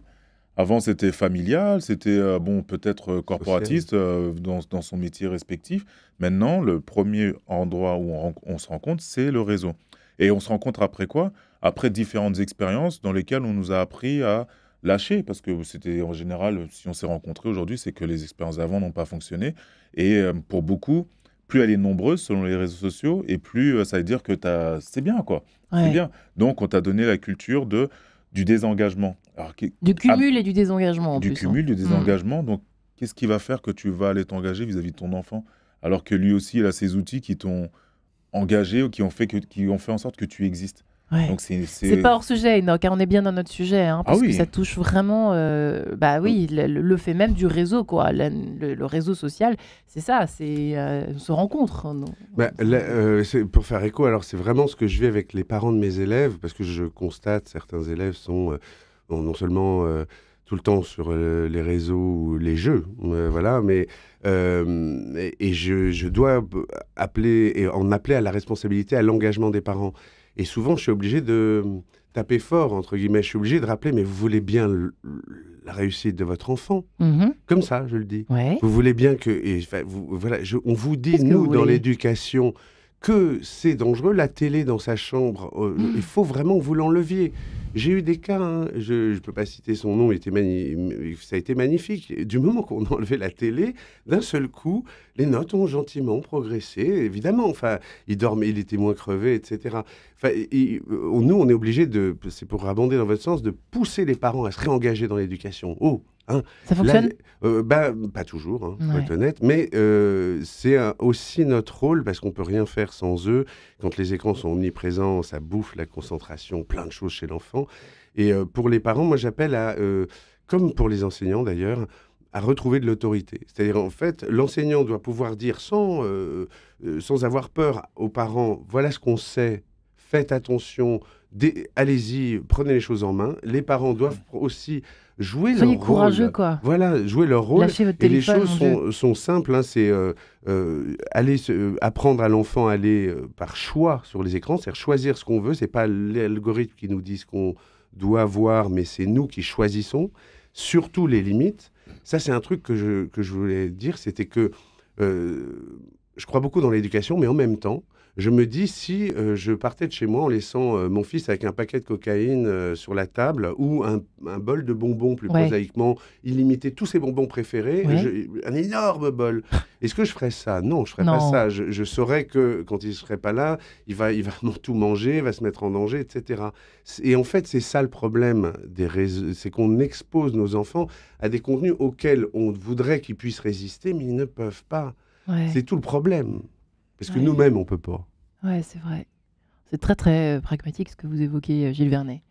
Avant, c'était familial, c'était peut-être corporatiste dans son métier respectif. Maintenant, le premier endroit où on se rencontre, c'est le réseau. Et on se rencontre après quoi? Après différentes expériences dans lesquelles on nous a appris à lâcher, parce que c'était en général, si on s'est rencontrés aujourd'hui, c'est que les expériences d'avant n'ont pas fonctionné. Et pour beaucoup, plus elle est nombreuse selon les réseaux sociaux, et plus ça veut dire que c'est bien, quoi. Ouais. C'est bien. Donc, on t'a donné la culture du désengagement. Alors, du cumul et du désengagement, en plus. Du cumul, du désengagement. Donc, qu'est-ce qui va faire que tu vas aller t'engager vis-à-vis de ton enfant, alors que lui aussi, il a ses outils qui t'ont engagé ou qui ont fait en sorte que tu existes. Ouais. Donc c'est pas hors sujet, Enoch, on est bien dans notre sujet, parce que ça touche vraiment le fait même du réseau, quoi. Le réseau social, c'est ça, on se rencontre. C'est pour faire écho, alors c'est vraiment ce que je vis avec les parents de mes élèves, parce que je constate certains élèves sont non seulement tout le temps sur les réseaux ou les jeux, mais je dois en appeler à la responsabilité, à l'engagement des parents. Et souvent, je suis obligé de taper fort, entre guillemets. Je suis obligé de rappeler, mais vous voulez bien la réussite de votre enfant. Comme ça, je le dis. Ouais. Vous voulez bien que... on vous dit, nous, dans l'éducation, que c'est dangereux. La télé dans sa chambre, il faut vraiment que vous l'enleviez. J'ai eu des cas, je ne peux pas citer son nom, ça a été magnifique. Du moment qu'on a enlevé la télé, d'un seul coup, les notes ont gentiment progressé. Évidemment, il dormait, il était moins crevé, etc. Nous, on est obligé c'est pour abonder dans votre sens, de pousser les parents à se réengager dans l'éducation. Ça fonctionne? Pas toujours, pour être honnête, mais c'est aussi notre rôle, parce qu'on ne peut rien faire sans eux. Quand les écrans sont omniprésents, ça bouffe la concentration, plein de choses chez l'enfant. Et pour les parents, moi j'appelle à, comme pour les enseignants d'ailleurs, à retrouver de l'autorité. C'est-à-dire, en fait, l'enseignant doit pouvoir dire sans avoir peur aux parents, voilà ce qu'on sait, faites attention, allez-y, prenez les choses en main. Les parents doivent aussi jouer leur rôle. Soyez courageux, quoi. Voilà, jouer leur rôle. Lâchez votre et les téléphone, choses sont simples. Hein, c'est apprendre à l'enfant à aller par choix sur les écrans, c'est-à-dire choisir ce qu'on veut. C'est pas l'algorithme qui nous dit ce qu'on doit voir, mais c'est nous qui choisissons. Surtout les limites. Ça, c'est un truc que je voulais dire, c'était que je crois beaucoup dans l'éducation, mais en même temps, je me dis, si je partais de chez moi en laissant mon fils avec un paquet de cocaïne sur la table ou un bol de bonbons, plus prosaïquement, illimité, tous ses bonbons préférés, un énorme bol. Est-ce que je ferais ça? Non, je ferais pas ça. Je saurais que quand il ne serait pas là, il va tout manger, il va se mettre en danger, etc. Et en fait, c'est ça le problème des réseaux, c'est qu'on expose nos enfants à des contenus auxquels on voudrait qu'ils puissent résister, mais ils ne peuvent pas. C'est tout le problème. Parce que nous-mêmes, on ne peut pas. Ouais, c'est vrai. C'est très, très pragmatique ce que vous évoquez, Gilles Vernet.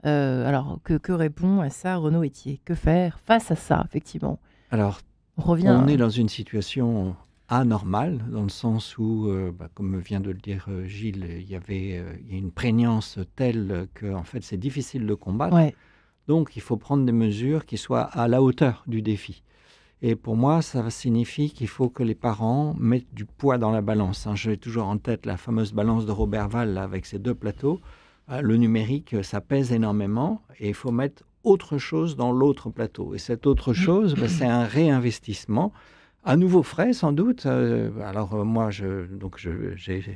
Alors, que répond à ça Renaud Etier? Que faire face à ça, effectivement? Alors, on est dans une situation anormale, dans le sens où, comme vient de le dire Gilles, il y a une prégnance telle que, en fait, c'est difficile de combattre. Donc, il faut prendre des mesures qui soient à la hauteur du défi. Et pour moi, ça signifie qu'il faut que les parents mettent du poids dans la balance. J'ai toujours en tête la fameuse balance de Robert Val là, avec ses 2 plateaux. Le numérique, ça pèse énormément et il faut mettre autre chose dans l'autre plateau. Et cette autre chose, c'est un réinvestissement, à nouveau frais sans doute. Alors moi, j'ai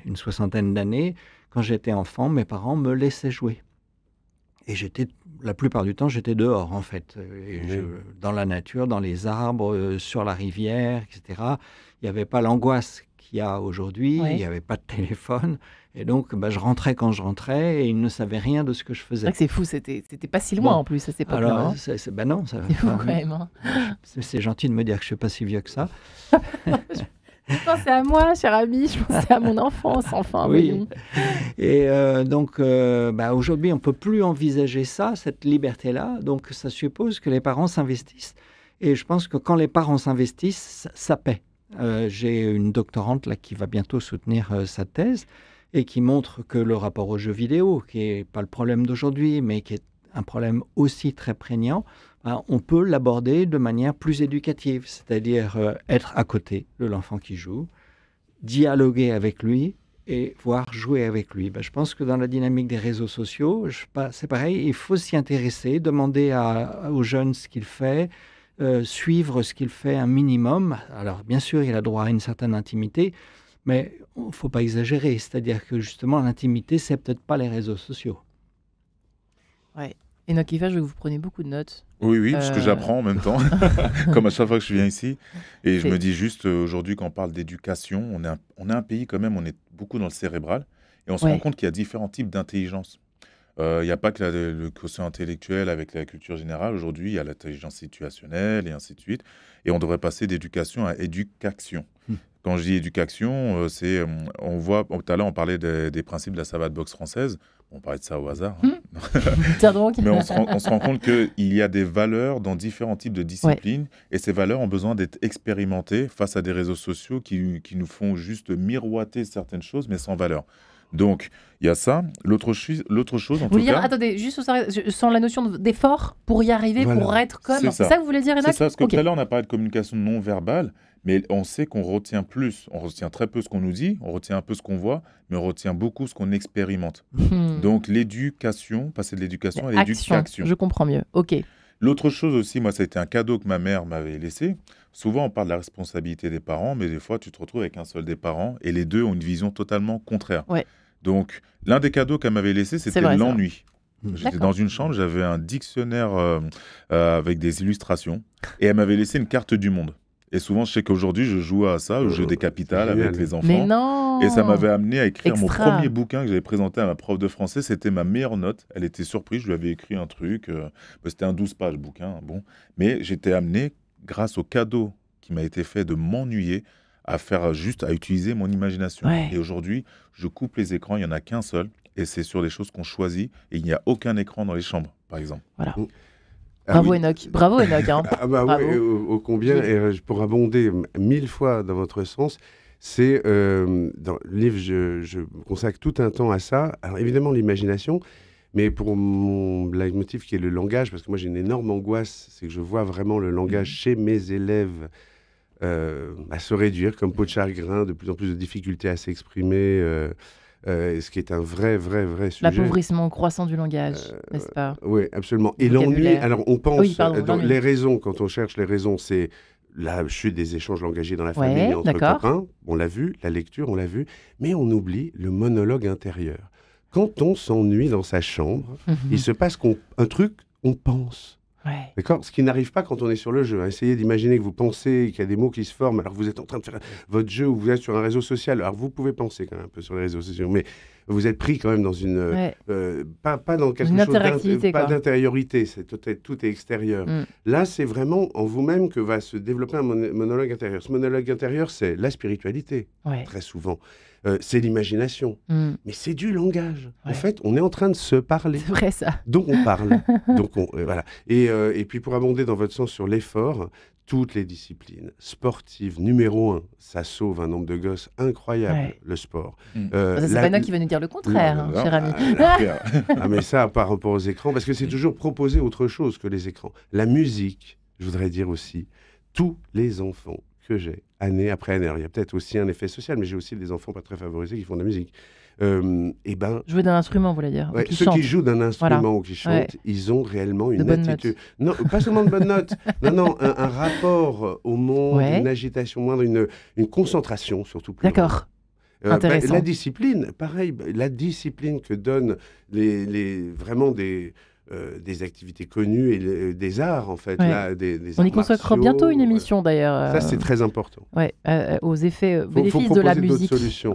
une 60aine d'années. Quand j'étais enfant, mes parents me laissaient jouer. Et la plupart du temps, j'étais dehors, en fait, dans la nature, dans les arbres, sur la rivière, etc. Il n'y avait pas l'angoisse qu'il y a aujourd'hui, il n'y avait pas de téléphone. Et donc, je rentrais quand je rentrais et ils ne savaient rien de ce que je faisais. C'est fou, c'était pas si loin en plus à cette époque-là. Alors, non, c'est fou quand même. Hein. C'est gentil de me dire que je ne suis pas si vieux que ça. Je pensais à moi, cher ami, je pensais à mon enfance, enfin. Oui. Et donc, aujourd'hui, on ne peut plus envisager ça, cette liberté-là. Donc, ça suppose que les parents s'investissent. Et je pense que quand les parents s'investissent, ça paie. J'ai une doctorante là, qui va bientôt soutenir sa thèse et qui montre que le rapport aux jeux vidéo, qui n'est pas le problème d'aujourd'hui, mais qui est un problème aussi très prégnant, on peut l'aborder de manière plus éducative, c'est-à-dire être à côté de l'enfant qui joue, dialoguer avec lui et voir jouer avec lui. Je pense que dans la dynamique des réseaux sociaux, c'est pareil, il faut s'y intéresser, demander aux jeunes ce qu'il fait, suivre ce qu'il fait un minimum. Alors bien sûr, il a droit à une certaine intimité, mais il ne faut pas exagérer, c'est-à-dire que justement l'intimité, c'est peut-être pas les réseaux sociaux. Ouais. Et Nokifa, je vous prenez beaucoup de notes. Oui, parce que j'apprends en même temps, comme à chaque fois que je viens ici. Et je me dis juste, aujourd'hui, quand on parle d'éducation, on est un pays quand même, on est beaucoup dans le cérébral. Et on se rend compte qu'il y a différents types d'intelligence. Il n'y a pas que le quotient intellectuel avec la culture générale. Aujourd'hui, il y a l'intelligence situationnelle et ainsi de suite. Et on devrait passer d'éducation à éducation. Quand je dis éducation, on voit, tout à l'heure, on parlait des principes de la savate boxe française. On parlait de ça au hasard. Donc. Mais on se rend compte qu'il y a des valeurs dans différents types de disciplines. Et ces valeurs ont besoin d'être expérimentées face à des réseaux sociaux qui nous font juste miroiter certaines choses, mais sans valeur. Donc, il y a ça. L'autre chose, en tout cas... Attendez, juste sans la notion d'effort pour y arriver, pour être comme... C'est ça que vous voulez dire, Renaud? C'est ça, parce que tout à l'heure, on a parlé de communication non verbale, mais on sait qu'on retient plus. On retient très peu ce qu'on nous dit, on retient un peu ce qu'on voit, mais on retient beaucoup ce qu'on expérimente. Donc, l'éducation, passer de l'éducation à l'éducation. Je comprends mieux, ok. L'autre chose aussi, moi, ça a été un cadeau que ma mère m'avait laissé. Souvent, on parle de la responsabilité des parents, mais des fois, tu te retrouves avec un seul des parents, et les deux ont une vision totalement contraire. Ouais. Donc, l'un des cadeaux qu'elle m'avait laissé, c'était l'ennui. J'étais dans une chambre, j'avais un dictionnaire avec des illustrations, et elle m'avait laissé une carte du monde. Et souvent, je sais qu'aujourd'hui, je joue à ça, au jeu des capitales avec les enfants. Mais non! Et ça m'avait amené à écrire mon premier bouquin que j'avais présenté à ma prof de français. C'était ma meilleure note. Elle était surprise, je lui avais écrit un truc. C'était un 12 pages bouquin, bon. Mais j'étais amené, grâce au cadeau qui m'a été fait de m'ennuyer, à utiliser mon imagination. Ouais. Et aujourd'hui, je coupe les écrans, il n'y en a qu'un seul, et c'est sur les choses qu'on choisit, et il n'y a aucun écran dans les chambres, par exemple. Voilà. Bravo Enoch, bravo Enoch. Hein. Oui, ô combien, et pour abonder 1000 fois dans votre sens, c'est dans le livre, je consacre tout un temps à ça. Alors évidemment l'imagination, mais pour mon leitmotiv qui est le langage, parce que moi j'ai une énorme angoisse, c'est que je vois vraiment le langage chez mes élèves à se réduire comme peau de chagrin, de plus en plus de difficultés à s'exprimer, ce qui est un vrai sujet. L'appauvrissement croissant du langage, n'est-ce pas? Oui, absolument. Et l'ennui, alors on pense, les raisons, quand on cherche les raisons, c'est la chute des échanges langagiers dans la famille entre copains, on l'a vu, la lecture, on l'a vu, mais on oublie le monologue intérieur. Quand on s'ennuie dans sa chambre, il se passe un truc, on pense. Ouais. D'accord? Ce qui n'arrive pas quand on est sur le jeu. Essayez d'imaginer que vous pensez, qu'il y a des mots qui se forment, alors que vous êtes en train de faire votre jeu ou vous êtes sur un réseau social. Alors vous pouvez penser quand même un peu sur les réseaux sociaux, mais vous êtes pris quand même dans une... pas dans quelque chose pas d'intériorité, tout est extérieur. Là, c'est vraiment en vous-même que va se développer un monologue intérieur. Ce monologue intérieur, c'est la spiritualité, très souvent. C'est l'imagination. Mais c'est du langage. En fait, on est en train de se parler. C'est vrai, ça. Donc, on parle. Voilà. Et puis, pour abonder dans votre sens sur l'effort, toutes les disciplines sportives, numéro 1, ça sauve un nombre de gosses incroyable, le sport. Ça, c'est pas nous qui va nous dire le contraire, cher ami. Mais ça, par rapport aux écrans, parce que c'est toujours proposer autre chose que les écrans. La musique, je voudrais dire aussi, tous les enfants que j'ai, année après année. Alors, il y a peut-être aussi un effet social, mais j'ai aussi des enfants pas très favorisés qui font de la musique. Jouer d'un instrument, vous voulez dire ceux qui jouent d'un instrument ou qui chantent, ils ont réellement une attitude. Non, pas seulement de bonnes notes. Non, un rapport au monde, une agitation moindre, une concentration surtout plus. D'accord. Intéressant. La discipline, pareil, la discipline que donnent vraiment des activités connues et des arts, en fait. Là, des on y consacre bientôt une émission, d'ailleurs. Ça, c'est très important. Aux effets bénéfices de la musique. Solutions.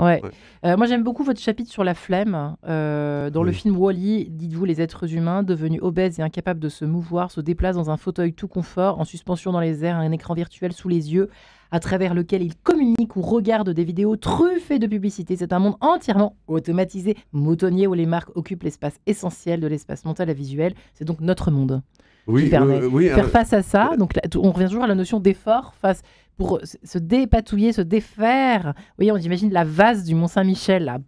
Moi, j'aime beaucoup votre chapitre sur la flemme. Dans le film Wall-E, dites-vous, les êtres humains, devenus obèses et incapables de se mouvoir, se déplacent dans un fauteuil tout confort, en suspension dans les airs, un écran virtuel sous les yeux, à travers lequel ils communiquent ou regardent des vidéos truffées de publicité. C'est un monde entièrement automatisé, moutonnier, où les marques occupent l'espace essentiel de l'espace mental et visuel. C'est donc notre monde qui permet faire face à ça. Donc là, on revient toujours à la notion d'effort pour se dépatouiller, se défaire. Vous voyez, on imagine la vase du Mont-Saint-Michel, là,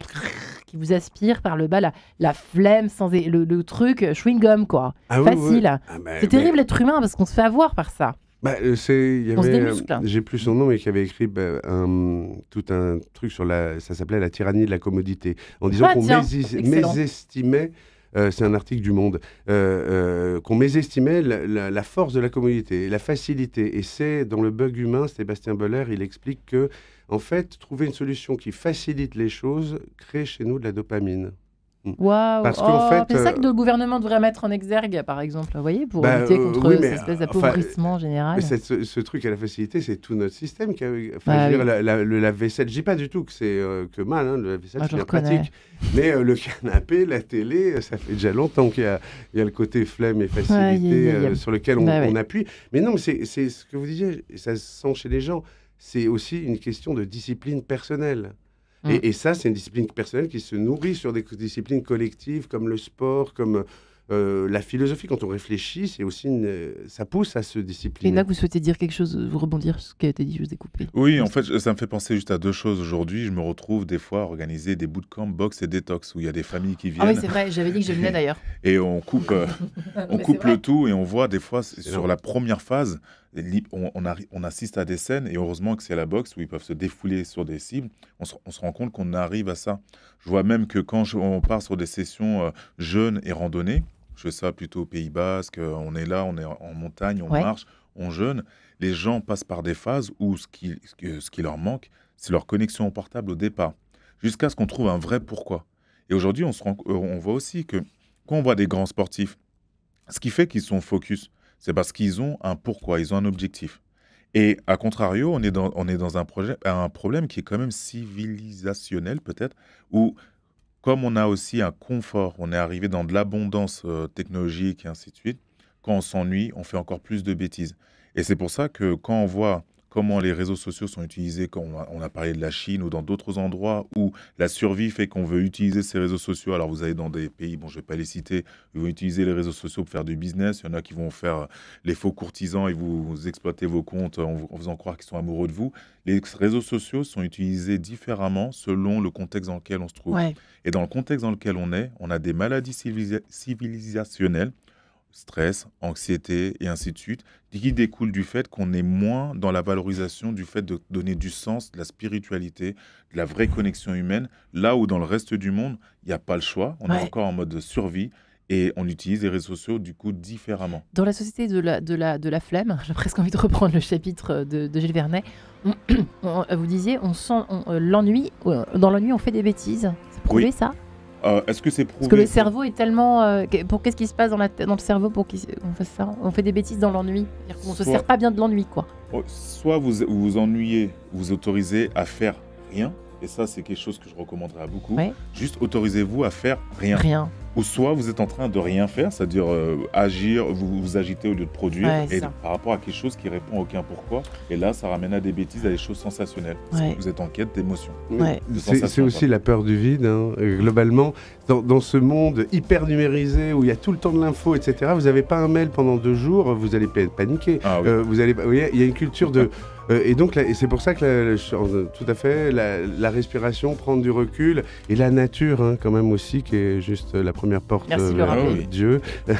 qui vous aspire par le bas, la flemme, le truc chewing-gum, quoi. Facile. C'est terrible l'être humain parce qu'on se fait avoir par ça. On se démuscle. J'ai plus son nom, mais qui avait écrit tout un truc sur ça s'appelait la tyrannie de la commodité, en disant qu'on mésestimait, c'est un article du Monde, qu'on mésestimait la force de la commodité, la facilité. Et c'est dans le bug humain, Sébastien Boller, il explique que, en fait, trouver une solution qui facilite les choses crée chez nous de la dopamine. Waouh! C'est ça que le gouvernement devrait mettre en exergue, par exemple, vous voyez, pour lutter contre cette espèce d'appauvrissement général. Mais ce truc à la facilité, c'est tout notre système. Le lave-vaisselle, je dis pas du tout que c'est que mal, le lave-vaisselle, c'est bien pratique. Mais le canapé, la télé, ça fait déjà longtemps qu'il y a le côté flemme et facilité sur lequel on appuie. Mais non, c'est ce que vous disiez, ça se sent chez les gens. C'est aussi une question de discipline personnelle. Et ça, c'est une discipline personnelle qui se nourrit sur des disciplines collectives comme le sport, comme la philosophie. Quand on réfléchit, c'est aussi ça pousse à se discipliner. Et là, vous souhaitez dire quelque chose, vous rebondir sur ce qui a été dit, je vous ai coupé. Oui, en fait, ça me fait penser juste à deux choses. Aujourd'hui, je me retrouve des fois à organiser des bootcamps box et détox où il y a des familles qui viennent. Ah oui, c'est vrai, j'avais dit que je venais d'ailleurs. Et on coupe le tout et on voit des fois sur la première phase, on assiste à des scènes et heureusement que c'est à la boxe où ils peuvent se défouler sur des cibles. On se rend compte qu'on arrive à ça. Je vois même que quand on part sur des sessions jeûne et randonnée, je fais ça plutôt au Pays Basque, on est là, on est en montagne, on marche, on jeûne. Les gens passent par des phases où ce qui leur manque, c'est leur connexion au portable au départ, jusqu'à ce qu'on trouve un vrai pourquoi. Et aujourd'hui, on voit aussi que quand on voit des grands sportifs, ce qui fait qu'ils sont focus, c'est parce qu'ils ont un pourquoi, ils ont un objectif. Et à contrario, on est dans un problème qui est quand même civilisationnel peut-être, où comme on a aussi un confort, on est arrivé dans de l'abondance technologique et ainsi de suite, quand on s'ennuie, on fait encore plus de bêtises. Et c'est pour ça que quand on voit comment les réseaux sociaux sont utilisés, quand on a parlé de la Chine ou dans d'autres endroits où la survie fait qu'on veut utiliser ces réseaux sociaux. Alors vous allez dans des pays, bon je ne vais pas les citer, ils vont utiliser les réseaux sociaux pour faire du business. Il y en a qui vont faire les faux courtisans et vous exploiter vos comptes en faisant croire qu'ils sont amoureux de vous. Les réseaux sociaux sont utilisés différemment selon le contexte dans lequel on se trouve. Ouais. Et dans le contexte dans lequel on est, on a des maladies civilisationnelles, stress, anxiété et ainsi de suite, qui découlent du fait qu'on est moins dans la valorisation du fait de donner du sens, de la spiritualité, de la vraie connexion humaine, là où dans le reste du monde, il n'y a pas le choix, on est encore en mode de survie et on utilise les réseaux sociaux du coup différemment. Dans la société de la flemme, j'ai presque envie de reprendre le chapitre de Gilles Vernet, vous disiez, on sent l'ennui, dans l'ennui on fait des bêtises, c'est prouvé ça ? Est-ce que c'est prouvé ? Parce que le cerveau est tellement... qu'est-ce qui se passe dans le cerveau pour qu'on fasse ça ? On fait des bêtises dans l'ennui. On ne se sert pas bien de l'ennui, quoi. Soit vous vous ennuyez, vous autorisez à faire rien. Et ça, c'est quelque chose que je recommanderais à beaucoup. Ouais. Juste autorisez-vous à faire rien. Ou soit vous êtes en train de rien faire, c'est-à-dire agir, vous agitez au lieu de produire, et par rapport à quelque chose qui répond à aucun pourquoi. Et là, ça ramène à des bêtises, à des choses sensationnelles. Ouais. Vous êtes en quête d'émotions. Ouais. C'est aussi la peur du vide. Hein. Globalement, dans ce monde hyper numérisé, où il y a tout le temps de l'info, etc., vous n'avez pas un mail pendant 2 jours, vous allez paniquer. Ah, oui. Vous voyez, il y a une culture de... et donc, et c'est pour ça que tout à fait, la respiration, prendre du recul, et la nature, hein, quand même aussi, qui est juste la première porte de Dieu. Ouais.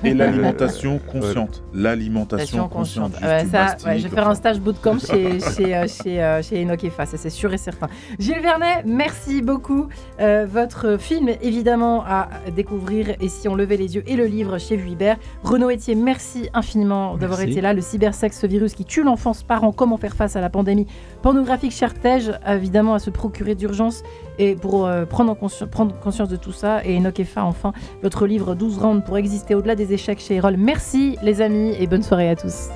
Et l'alimentation consciente. L'alimentation consciente. Ça, je vais faire un stage bootcamp chez Enoch Effa, ça c'est sûr et certain. Gilles Vernet, merci beaucoup. Votre film, évidemment, à découvrir, Et si on levait les yeux, et le livre chez Vuibert. Renaud Etier, merci infiniment d'avoir été là. Le cybersexe, ce virus qui tue l'enfance par an, comment faire face à la pandémie pornographique, cherche-t-elle évidemment à se procurer d'urgence et pour prendre conscience de tout ça. Et Enoch Effa, enfin, votre livre 12 rounds pour exister au-delà des échecs chez Erol. Merci les amis et bonne soirée à tous.